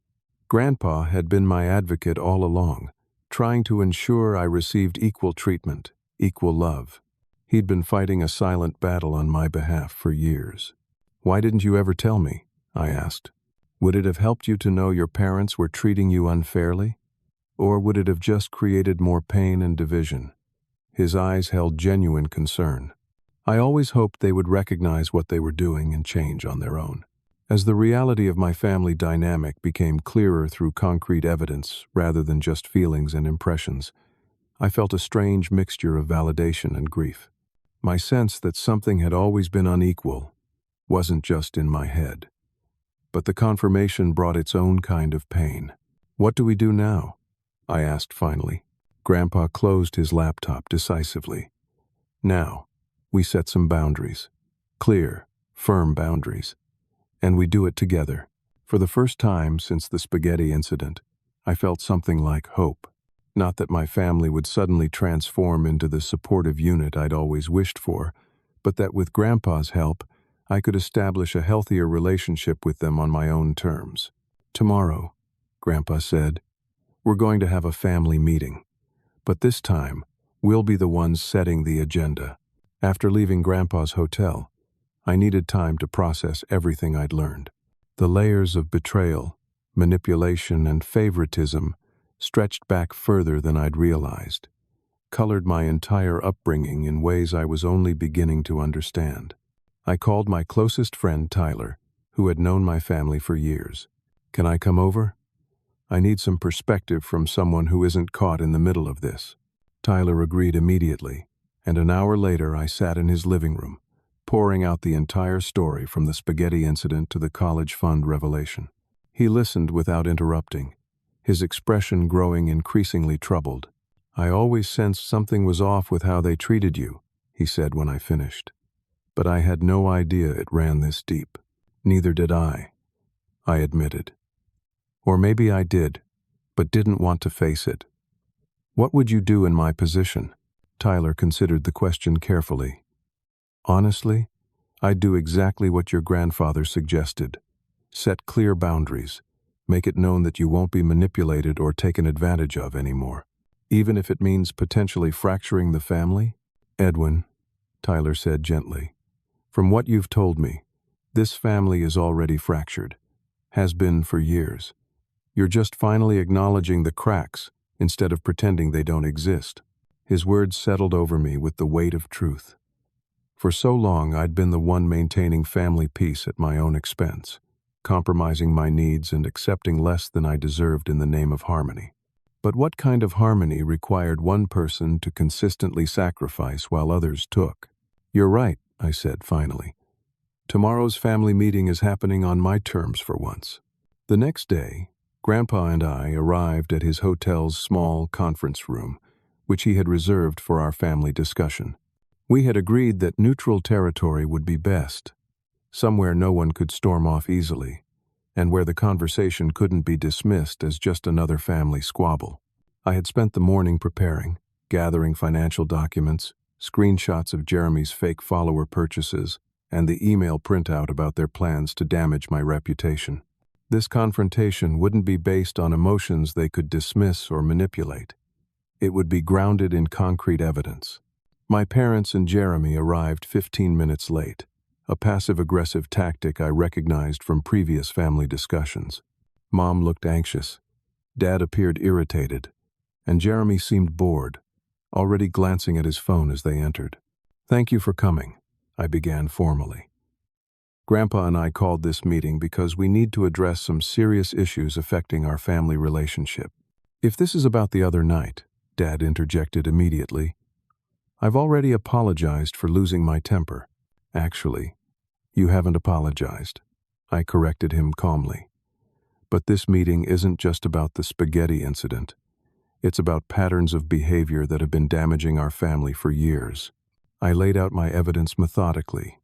Grandpa had been my advocate all along, trying to ensure I received equal treatment, equal love. He'd been fighting a silent battle on my behalf for years. "Why didn't you ever tell me?" I asked. "Would it have helped you to know your parents were treating you unfairly? Or would it have just created more pain and division?" His eyes held genuine concern. I always hoped they would recognize what they were doing and change on their own. As the reality of my family dynamic became clearer through concrete evidence rather than just feelings and impressions, I felt a strange mixture of validation and grief. My sense that something had always been unequal, wasn't just in my head. But the confirmation brought its own kind of pain. "What do we do now?" I asked finally. Grandpa closed his laptop decisively. "Now, we set some boundaries. Clear, firm boundaries. And we do it together." For the first time since the spaghetti incident, I felt something like hope. Not that my family would suddenly transform into the supportive unit I'd always wished for, but that with Grandpa's help, I could establish a healthier relationship with them on my own terms. "Tomorrow," Grandpa said, "we're going to have a family meeting. But this time, we'll be the ones setting the agenda." After leaving Grandpa's hotel, I needed time to process everything I'd learned. The layers of betrayal, manipulation, and favoritism stretched back further than I'd realized, colored my entire upbringing in ways I was only beginning to understand. I called my closest friend Tyler, who had known my family for years. "Can I come over? I need some perspective from someone who isn't caught in the middle of this." Tyler agreed immediately, and an hour later I sat in his living room, pouring out the entire story from the spaghetti incident to the college fund revelation. He listened without interrupting, his expression growing increasingly troubled. "I always sensed something was off with how they treated you," he said when I finished. "But I had no idea it ran this deep." "Neither did I admitted. Or maybe I did, but didn't want to face it." "What would you do in my position?" Tyler considered the question carefully. "Honestly, I'd do exactly what your grandfather suggested. Set clear boundaries. Make it known that you won't be manipulated or taken advantage of anymore. Even if it means potentially fracturing the family." "Edwin," Tyler said gently, "from what you've told me, this family is already fractured. Has been for years. You're just finally acknowledging the cracks instead of pretending they don't exist." His words settled over me with the weight of truth. For so long, I'd been the one maintaining family peace at my own expense, compromising my needs and accepting less than I deserved in the name of harmony. But what kind of harmony required one person to consistently sacrifice while others took? "You're right," I said finally. "Tomorrow's family meeting is happening on my terms for once." The next day, Grandpa and I arrived at his hotel's small conference room, which he had reserved for our family discussion. We had agreed that neutral territory would be best, somewhere no one could storm off easily, and where the conversation couldn't be dismissed as just another family squabble. I had spent the morning preparing, gathering financial documents, screenshots of Jeremy's fake follower purchases, and the email printout about their plans to damage my reputation. This confrontation wouldn't be based on emotions they could dismiss or manipulate. It would be grounded in concrete evidence. My parents and Jeremy arrived 15 minutes late, a passive-aggressive tactic I recognized from previous family discussions. Mom looked anxious, Dad appeared irritated, and Jeremy seemed bored, already glancing at his phone as they entered. "Thank you for coming," I began formally. "Grandpa and I called this meeting because we need to address some serious issues affecting our family relationship." "If this is about the other night," Dad interjected immediately, "I've already apologized for losing my temper." "Actually, you haven't apologized," I corrected him calmly. "But this meeting isn't just about the spaghetti incident. It's about patterns of behavior that have been damaging our family for years." I laid out my evidence methodically,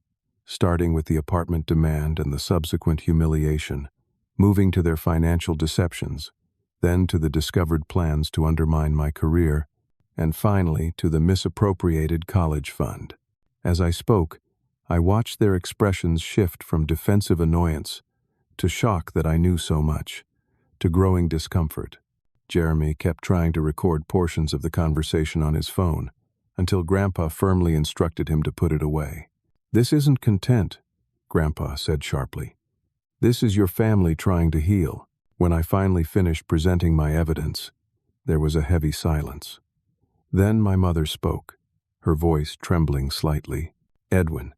starting with the apartment demand and the subsequent humiliation, moving to their financial deceptions, then to the discovered plans to undermine my career, and finally to the misappropriated college fund. As I spoke, I watched their expressions shift from defensive annoyance to shock that I knew so much, to growing discomfort. Jeremy kept trying to record portions of the conversation on his phone, until Grandpa firmly instructed him to put it away. "This isn't content," Grandpa said sharply. "This is your family trying to heal." When I finally finished presenting my evidence, there was a heavy silence. Then my mother spoke, her voice trembling slightly. "Edwin,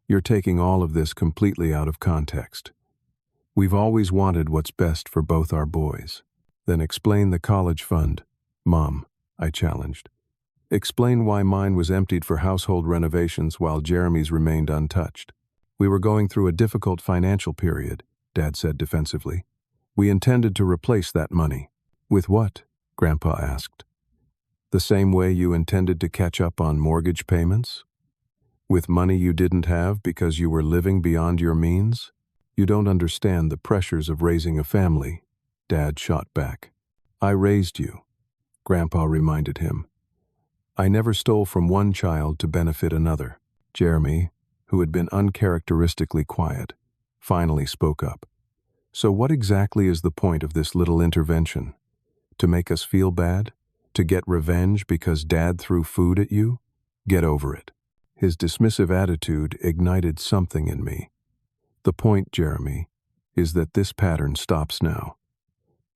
you're taking all of this completely out of context. We've always wanted what's best for both our boys." "Then explain the college fund, Mom," I challenged. "Explain why mine was emptied for household renovations while Jeremy's remained untouched." We were going through a difficult financial period, Dad said defensively. We intended to replace that money. With what? Grandpa asked. The same way you intended to catch up on mortgage payments? With money you didn't have because you were living beyond your means? You don't understand the pressures of raising a family, Dad shot back. I raised you, Grandpa reminded him. I never stole from one child to benefit another. Jeremy, who had been uncharacteristically quiet, finally spoke up. So what exactly is the point of this little intervention? To make us feel bad? To get revenge because Dad threw food at you? Get over it. His dismissive attitude ignited something in me. The point, Jeremy, is that this pattern stops now.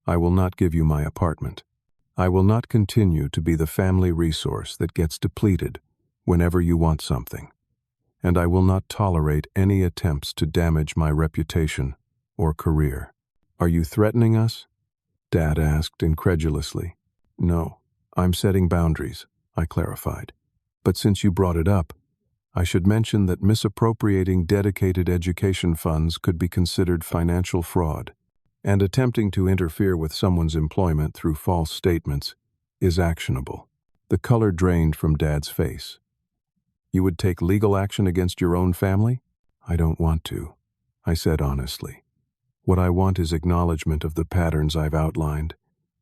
I will not give you my apartment. I will not continue to be the family resource that gets depleted whenever you want something. And I will not tolerate any attempts to damage my reputation or career. Are you threatening us? Dad asked incredulously. No, I'm setting boundaries, I clarified. But since you brought it up, I should mention that misappropriating dedicated education funds could be considered financial fraud, and attempting to interfere with someone's employment through false statements is actionable. The color drained from Dad's face. You would take legal action against your own family? I don't want to, I said honestly. What I want is acknowledgement of the patterns I've outlined,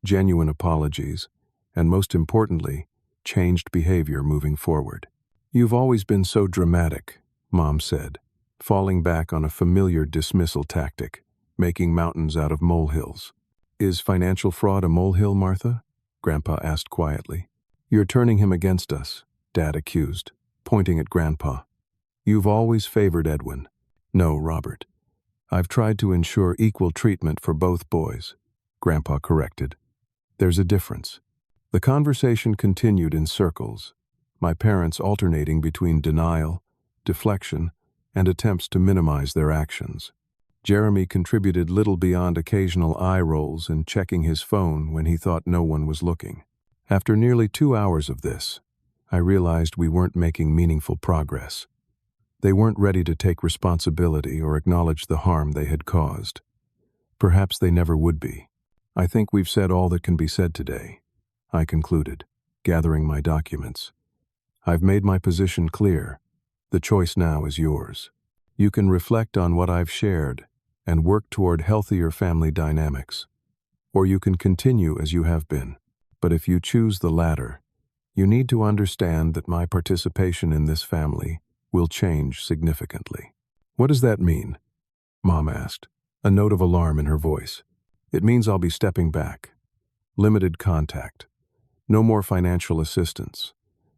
genuine apologies, and most importantly, changed behavior moving forward. You've always been so dramatic, Mom said, falling back on a familiar dismissal tactic, making mountains out of molehills. Is financial fraud a molehill, Martha? Grandpa asked quietly. You're turning him against us, Dad accused, pointing at Grandpa. You've always favored Edwin. No, Robert. I've tried to ensure equal treatment for both boys, Grandpa corrected. There's a difference. The conversation continued in circles, my parents alternating between denial, deflection, and attempts to minimize their actions. Jeremy contributed little beyond occasional eye rolls and checking his phone when he thought no one was looking. After nearly 2 hours of this, I realized we weren't making meaningful progress. They weren't ready to take responsibility or acknowledge the harm they had caused. Perhaps they never would be. I think we've said all that can be said today, I concluded, gathering my documents. I've made my position clear. The choice now is yours. You can reflect on what I've shared and work toward healthier family dynamics. Or you can continue as you have been. But if you choose the latter, you need to understand that my participation in this family will change significantly. What does that mean? Mom asked, a note of alarm in her voice. It means I'll be stepping back. Limited contact. No more financial assistance.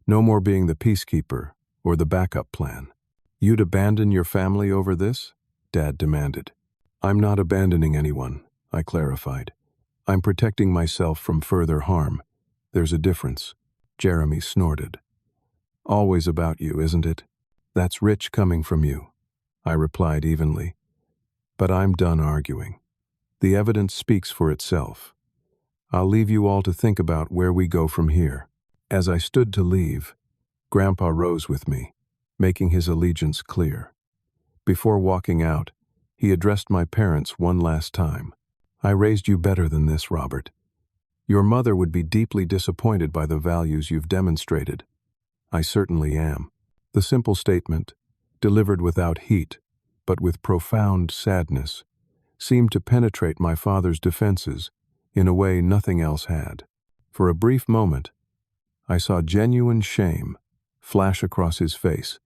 No more being the peacekeeper or the backup plan. You'd abandon your family over this? Dad demanded. I'm not abandoning anyone, I clarified. I'm protecting myself from further harm. There's a difference. Jeremy snorted. Always about you, isn't it? That's rich coming from you, I replied evenly. But I'm done arguing. The evidence speaks for itself. I'll leave you all to think about where we go from here. As I stood to leave, Grandpa rose with me, making his allegiance clear. Before walking out, he addressed my parents one last time. I raised you better than this, Robert. Your mother would be deeply disappointed by the values you've demonstrated. I certainly am. The simple statement, delivered without heat, but with profound sadness, seemed to penetrate my father's defenses in a way nothing else had. For a brief moment, I saw genuine shame flash across his face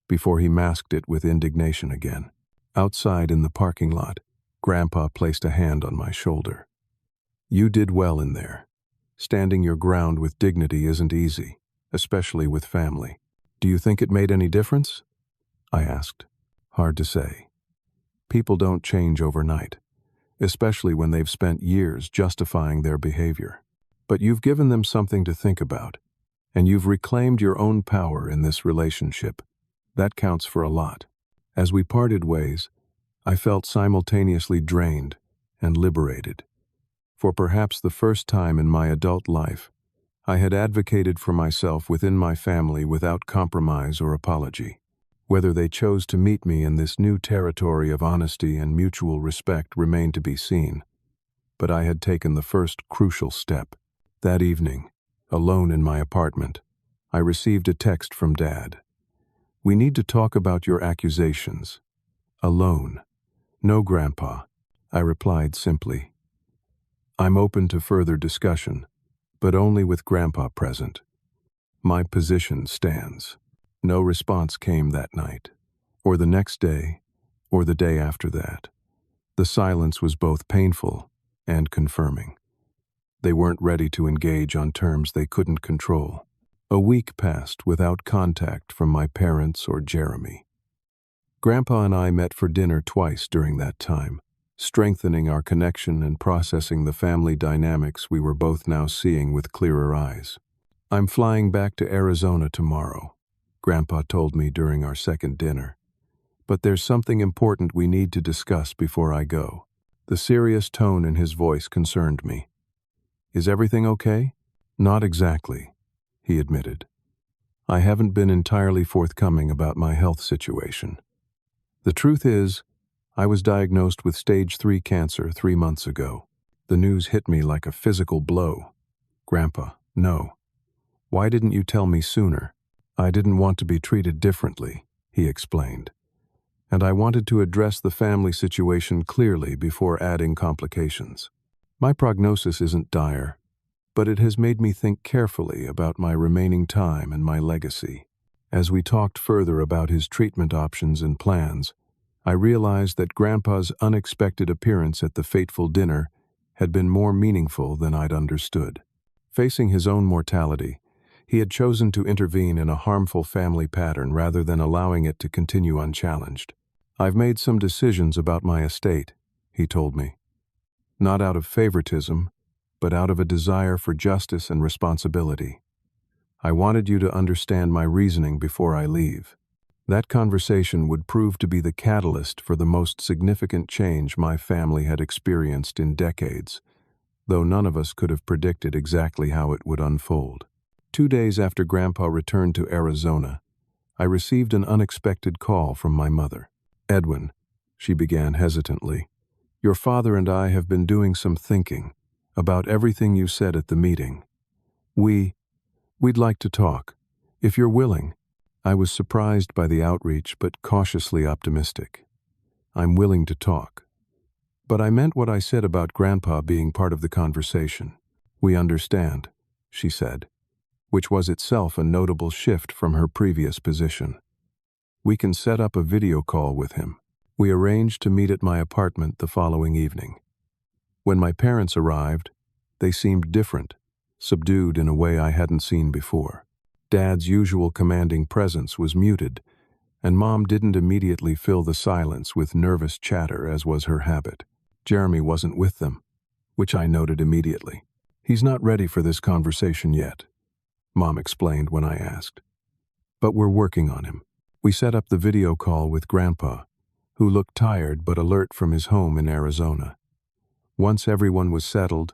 before he masked it with indignation again. Outside in the parking lot, Grandpa placed a hand on my shoulder. You did well in there. Standing your ground with dignity isn't easy, especially with family. Do you think it made any difference? I asked. Hard to say. People don't change overnight, especially when they've spent years justifying their behavior. But you've given them something to think about, and you've reclaimed your own power in this relationship. That counts for a lot. As we parted ways, I felt simultaneously drained and liberated. For perhaps the first time in my adult life, I had advocated for myself within my family without compromise or apology. Whether they chose to meet me in this new territory of honesty and mutual respect remained to be seen. But I had taken the first crucial step. That evening, alone in my apartment, I received a text from Dad. "We need to talk about your accusations." Alone. "No, Grandpa," I replied simply. "I'm open to further discussion, but only with Grandpa present. My position stands." No response came that night, or the next day, or the day after that. The silence was both painful and confirming. They weren't ready to engage on terms they couldn't control. A week passed without contact from my parents or Jeremy. Grandpa and I met for dinner twice during that time, strengthening our connection and processing the family dynamics we were both now seeing with clearer eyes. "I'm flying back to Arizona tomorrow," Grandpa told me during our second dinner. "But there's something important we need to discuss before I go." The serious tone in his voice concerned me. "Is everything okay?" "Not exactly," he admitted. "I haven't been entirely forthcoming about my health situation. The truth is, I was diagnosed with stage 3 cancer 3 months ago. The news hit me like a physical blow." "Grandpa, no. Why didn't you tell me sooner?" "I didn't want to be treated differently," he explained. "And I wanted to address the family situation clearly before adding complications. My prognosis isn't dire, but it has made me think carefully about my remaining time and my legacy." As we talked further about his treatment options and plans, I realized that Grandpa's unexpected appearance at the fateful dinner had been more meaningful than I'd understood. Facing his own mortality, he had chosen to intervene in a harmful family pattern rather than allowing it to continue unchallenged. "I've made some decisions about my estate," he told me. "Not out of favoritism, but out of a desire for justice and responsibility. I wanted you to understand my reasoning before I leave." That conversation would prove to be the catalyst for the most significant change my family had experienced in decades, though none of us could have predicted exactly how it would unfold. 2 days after Grandpa returned to Arizona, I received an unexpected call from my mother. "Edwin," she began hesitantly, "your father and I have been doing some thinking about everything you said at the meeting. We'd like to talk, if you're willing." I was surprised by the outreach but cautiously optimistic. "I'm willing to talk." But I meant what I said about Grandpa being part of the conversation. "We understand," she said, which was itself a notable shift from her previous position. "We can set up a video call with him." We arranged to meet at my apartment the following evening. When my parents arrived, they seemed different, subdued in a way I hadn't seen before. Dad's usual commanding presence was muted, and Mom didn't immediately fill the silence with nervous chatter as was her habit. Jeremy wasn't with them, which I noted immediately. "He's not ready for this conversation yet," Mom explained when I asked. "But we're working on him." We set up the video call with Grandpa, who looked tired but alert from his home in Arizona. Once everyone was settled,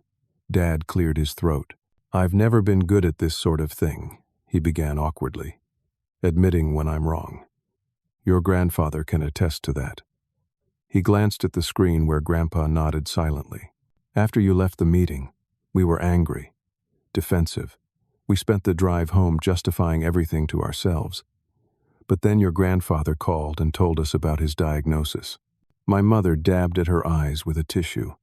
Dad cleared his throat. "I've never been good at this sort of thing," he began awkwardly, "admitting when I'm wrong. Your grandfather can attest to that." He glanced at the screen where Grandpa nodded silently. "After you left the meeting, we were angry, defensive. We spent the drive home justifying everything to ourselves. But then your grandfather called and told us about his diagnosis." My mother dabbed at her eyes with a tissue.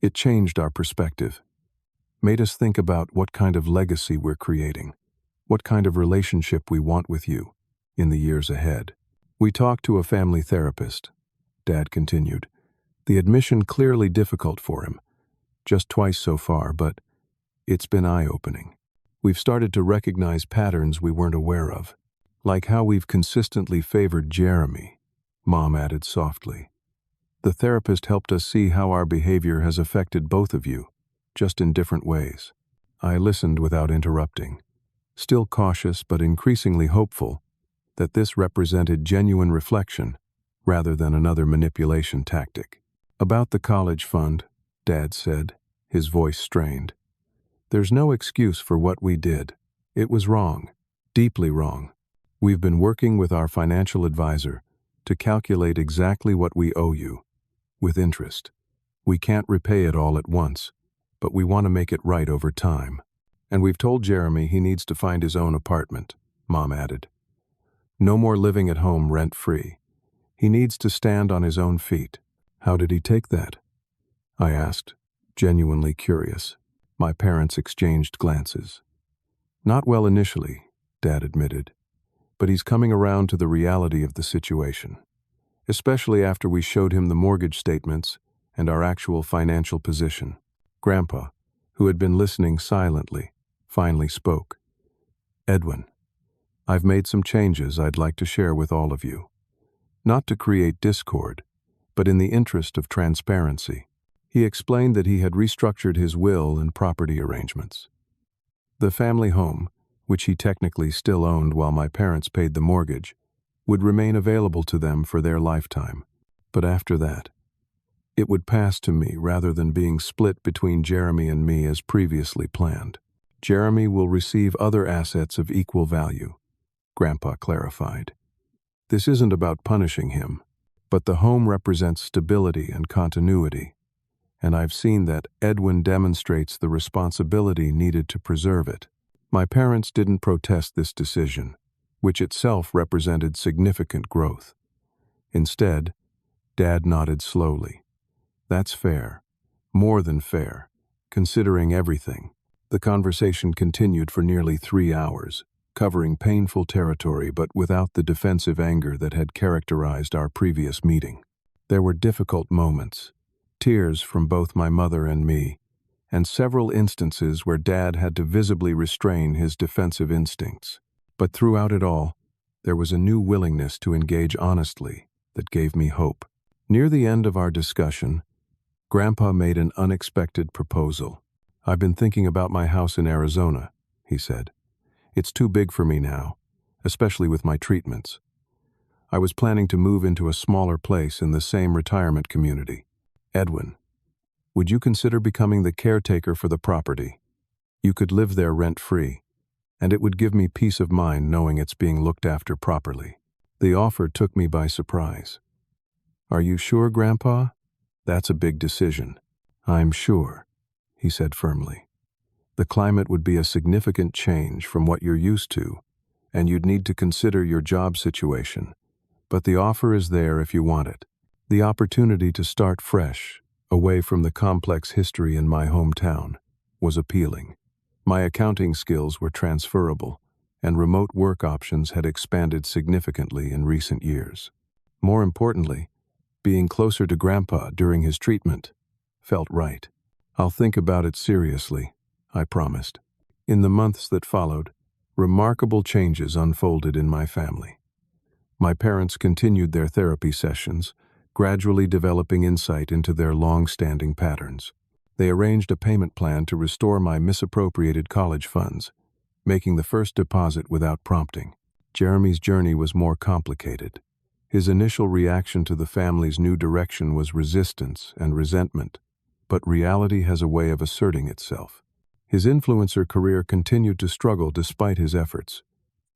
"It changed our perspective, made us think about what kind of legacy we're creating, what kind of relationship we want with you in the years ahead. We talked to a family therapist," Dad continued. "The admission clearly difficult for him, just twice so far, but it's been eye-opening. We've started to recognize patterns we weren't aware of, like how we've consistently favored Jeremy," Mom added softly. "The therapist helped us see how our behavior has affected both of you, just in different ways." I listened without interrupting, still cautious but increasingly hopeful that this represented genuine reflection rather than another manipulation tactic. "About the college fund," Dad said, his voice strained. "There's no excuse for what we did. It was wrong, deeply wrong. We've been working with our financial advisor to calculate exactly what we owe you, with interest. We can't repay it all at once, but we want to make it right over time. And we've told Jeremy he needs to find his own apartment, Mom added. No more living at home rent-free. He needs to stand on his own feet. How did he take that? I asked, genuinely curious. My parents exchanged glances. Not well initially, Dad admitted, but he's coming around to the reality of the situation, especially after we showed him the mortgage statements and our actual financial position. Grandpa, who had been listening silently, finally spoke. Edwin, I've made some changes I'd like to share with all of you. Not to create discord, but in the interest of transparency. He explained that he had restructured his will and property arrangements. The family home, which he technically still owned while my parents paid the mortgage, would remain available to them for their lifetime. But after that, it would pass to me rather than being split between Jeremy and me as previously planned. Jeremy will receive other assets of equal value, Grandpa clarified. This isn't about punishing him, but the home represents stability and continuity, and I've seen that Edwin demonstrates the responsibility needed to preserve it. My parents didn't protest this decision, which itself represented significant growth. Instead, Dad nodded slowly. That's fair. More than fair, considering everything. The conversation continued for nearly 3 hours, covering painful territory but without the defensive anger that had characterized our previous meeting. There were difficult moments, tears from both my mother and me, and several instances where Dad had to visibly restrain his defensive instincts. But throughout it all, there was a new willingness to engage honestly that gave me hope. Near the end of our discussion, Grandpa made an unexpected proposal. I've been thinking about my house in Arizona, he said. It's too big for me now, especially with my treatments. I was planning to move into a smaller place in the same retirement community. Edwin, would you consider becoming the caretaker for the property? You could live there rent-free, and it would give me peace of mind knowing it's being looked after properly. The offer took me by surprise. Are you sure, Grandpa? That's a big decision. I'm sure, he said firmly. The climate would be a significant change from what you're used to, and you'd need to consider your job situation. But the offer is there if you want it. The opportunity to start fresh, away from the complex history in my hometown, was appealing. My accounting skills were transferable, and remote work options had expanded significantly in recent years. More importantly, being closer to Grandpa during his treatment felt right. I'll think about it seriously, I promised. In the months that followed, remarkable changes unfolded in my family. My parents continued their therapy sessions, gradually developing insight into their long-standing patterns. They arranged a payment plan to restore my misappropriated college funds, making the first deposit without prompting. Jeremy's journey was more complicated. His initial reaction to the family's new direction was resistance and resentment, but reality has a way of asserting itself. His influencer career continued to struggle despite his efforts,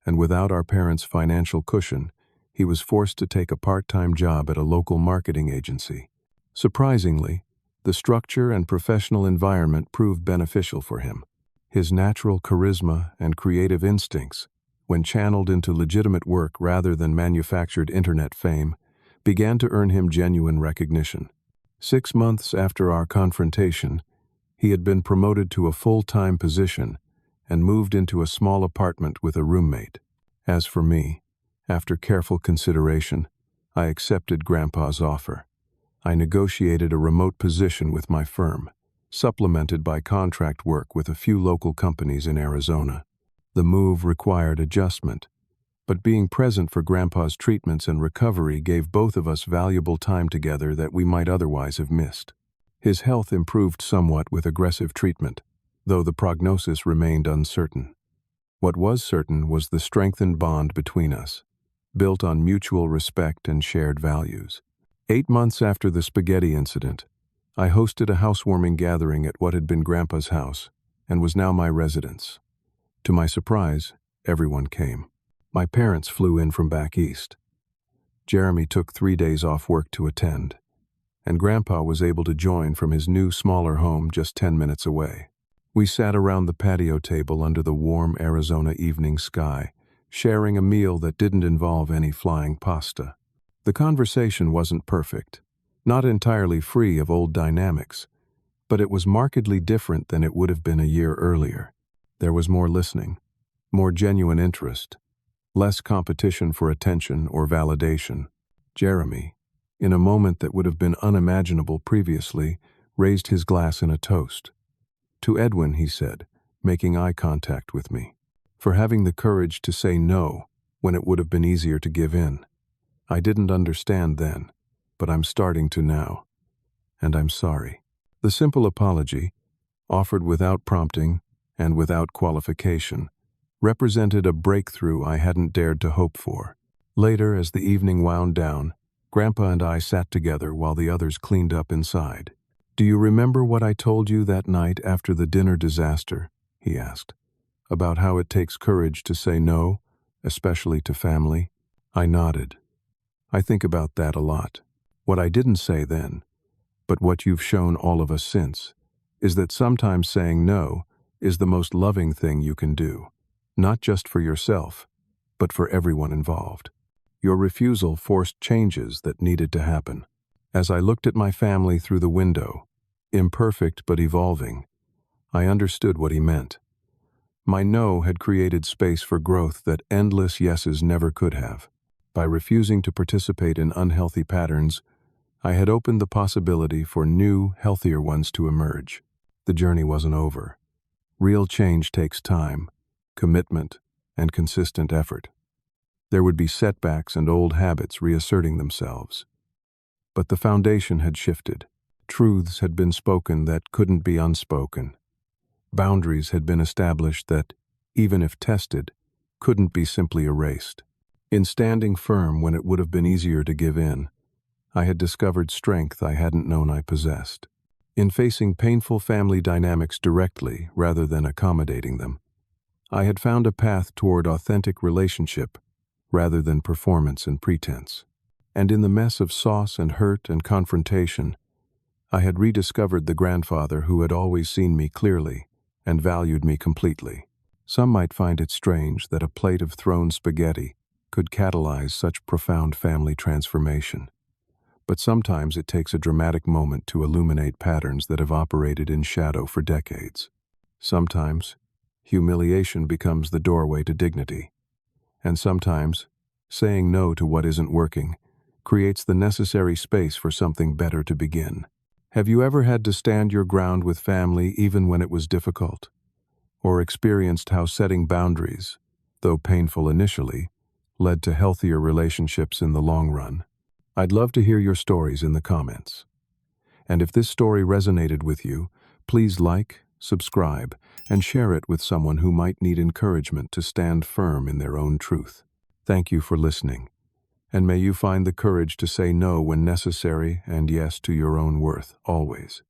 and without our parents' financial cushion, he was forced to take a part-time job at a local marketing agency. Surprisingly, the structure and professional environment proved beneficial for him. His natural charisma and creative instincts, when channeled into legitimate work rather than manufactured internet fame, began to earn him genuine recognition. 6 months after our confrontation, he had been promoted to a full-time position and moved into a small apartment with a roommate. As for me, after careful consideration, I accepted Grandpa's offer. I negotiated a remote position with my firm, supplemented by contract work with a few local companies in Arizona. The move required adjustment, but being present for Grandpa's treatments and recovery gave both of us valuable time together that we might otherwise have missed. His health improved somewhat with aggressive treatment, though the prognosis remained uncertain. What was certain was the strengthened bond between us, built on mutual respect and shared values. 8 months after the spaghetti incident, I hosted a housewarming gathering at what had been Grandpa's house and was now my residence. To my surprise, everyone came. My parents flew in from back east. Jeremy took 3 days off work to attend, and Grandpa was able to join from his new, smaller home just 10 minutes away. We sat around the patio table under the warm Arizona evening sky, sharing a meal that didn't involve any flying pasta. The conversation wasn't perfect, not entirely free of old dynamics, but it was markedly different than it would have been a year earlier. There was more listening, more genuine interest, less competition for attention or validation. Jeremy, in a moment that would have been unimaginable previously, raised his glass in a toast. To Edwin, he said, making eye contact with me, for having the courage to say no when it would have been easier to give in. I didn't understand then, but I'm starting to now. And I'm sorry. The simple apology, offered without prompting and without qualification, represented a breakthrough I hadn't dared to hope for. Later, as the evening wound down, Grandpa and I sat together while the others cleaned up inside. "Do you remember what I told you that night after the dinner disaster?" he asked. "About how it takes courage to say no, especially to family?" I nodded. "I think about that a lot. What I didn't say then, but what you've shown all of us since, is that sometimes saying no is the most loving thing you can do, not just for yourself, but for everyone involved. Your refusal forced changes that needed to happen." As I looked at my family through the window, imperfect but evolving, I understood what he meant. My no had created space for growth that endless yeses never could have. By refusing to participate in unhealthy patterns, I had opened the possibility for new, healthier ones to emerge. The journey wasn't over. Real change takes time, commitment, and consistent effort. There would be setbacks and old habits reasserting themselves. But the foundation had shifted. Truths had been spoken that couldn't be unspoken. Boundaries had been established that, even if tested, couldn't be simply erased. In standing firm when it would have been easier to give in, I had discovered strength I hadn't known I possessed. In facing painful family dynamics directly rather than accommodating them, I had found a path toward authentic relationship rather than performance and pretense. And in the mess of sauce and hurt and confrontation, I had rediscovered the grandfather who had always seen me clearly and valued me completely. Some might find it strange that a plate of thrown spaghetti could catalyze such profound family transformation. But sometimes it takes a dramatic moment to illuminate patterns that have operated in shadow for decades. Sometimes, humiliation becomes the doorway to dignity. And sometimes, saying no to what isn't working creates the necessary space for something better to begin. Have you ever had to stand your ground with family even when it was difficult? Or experienced how setting boundaries, though painful initially, led to healthier relationships in the long run? I'd love to hear your stories in the comments. And if this story resonated with you, please like, subscribe, and share it with someone who might need encouragement to stand firm in their own truth. Thank you for listening, and may you find the courage to say no when necessary and yes to your own worth, always.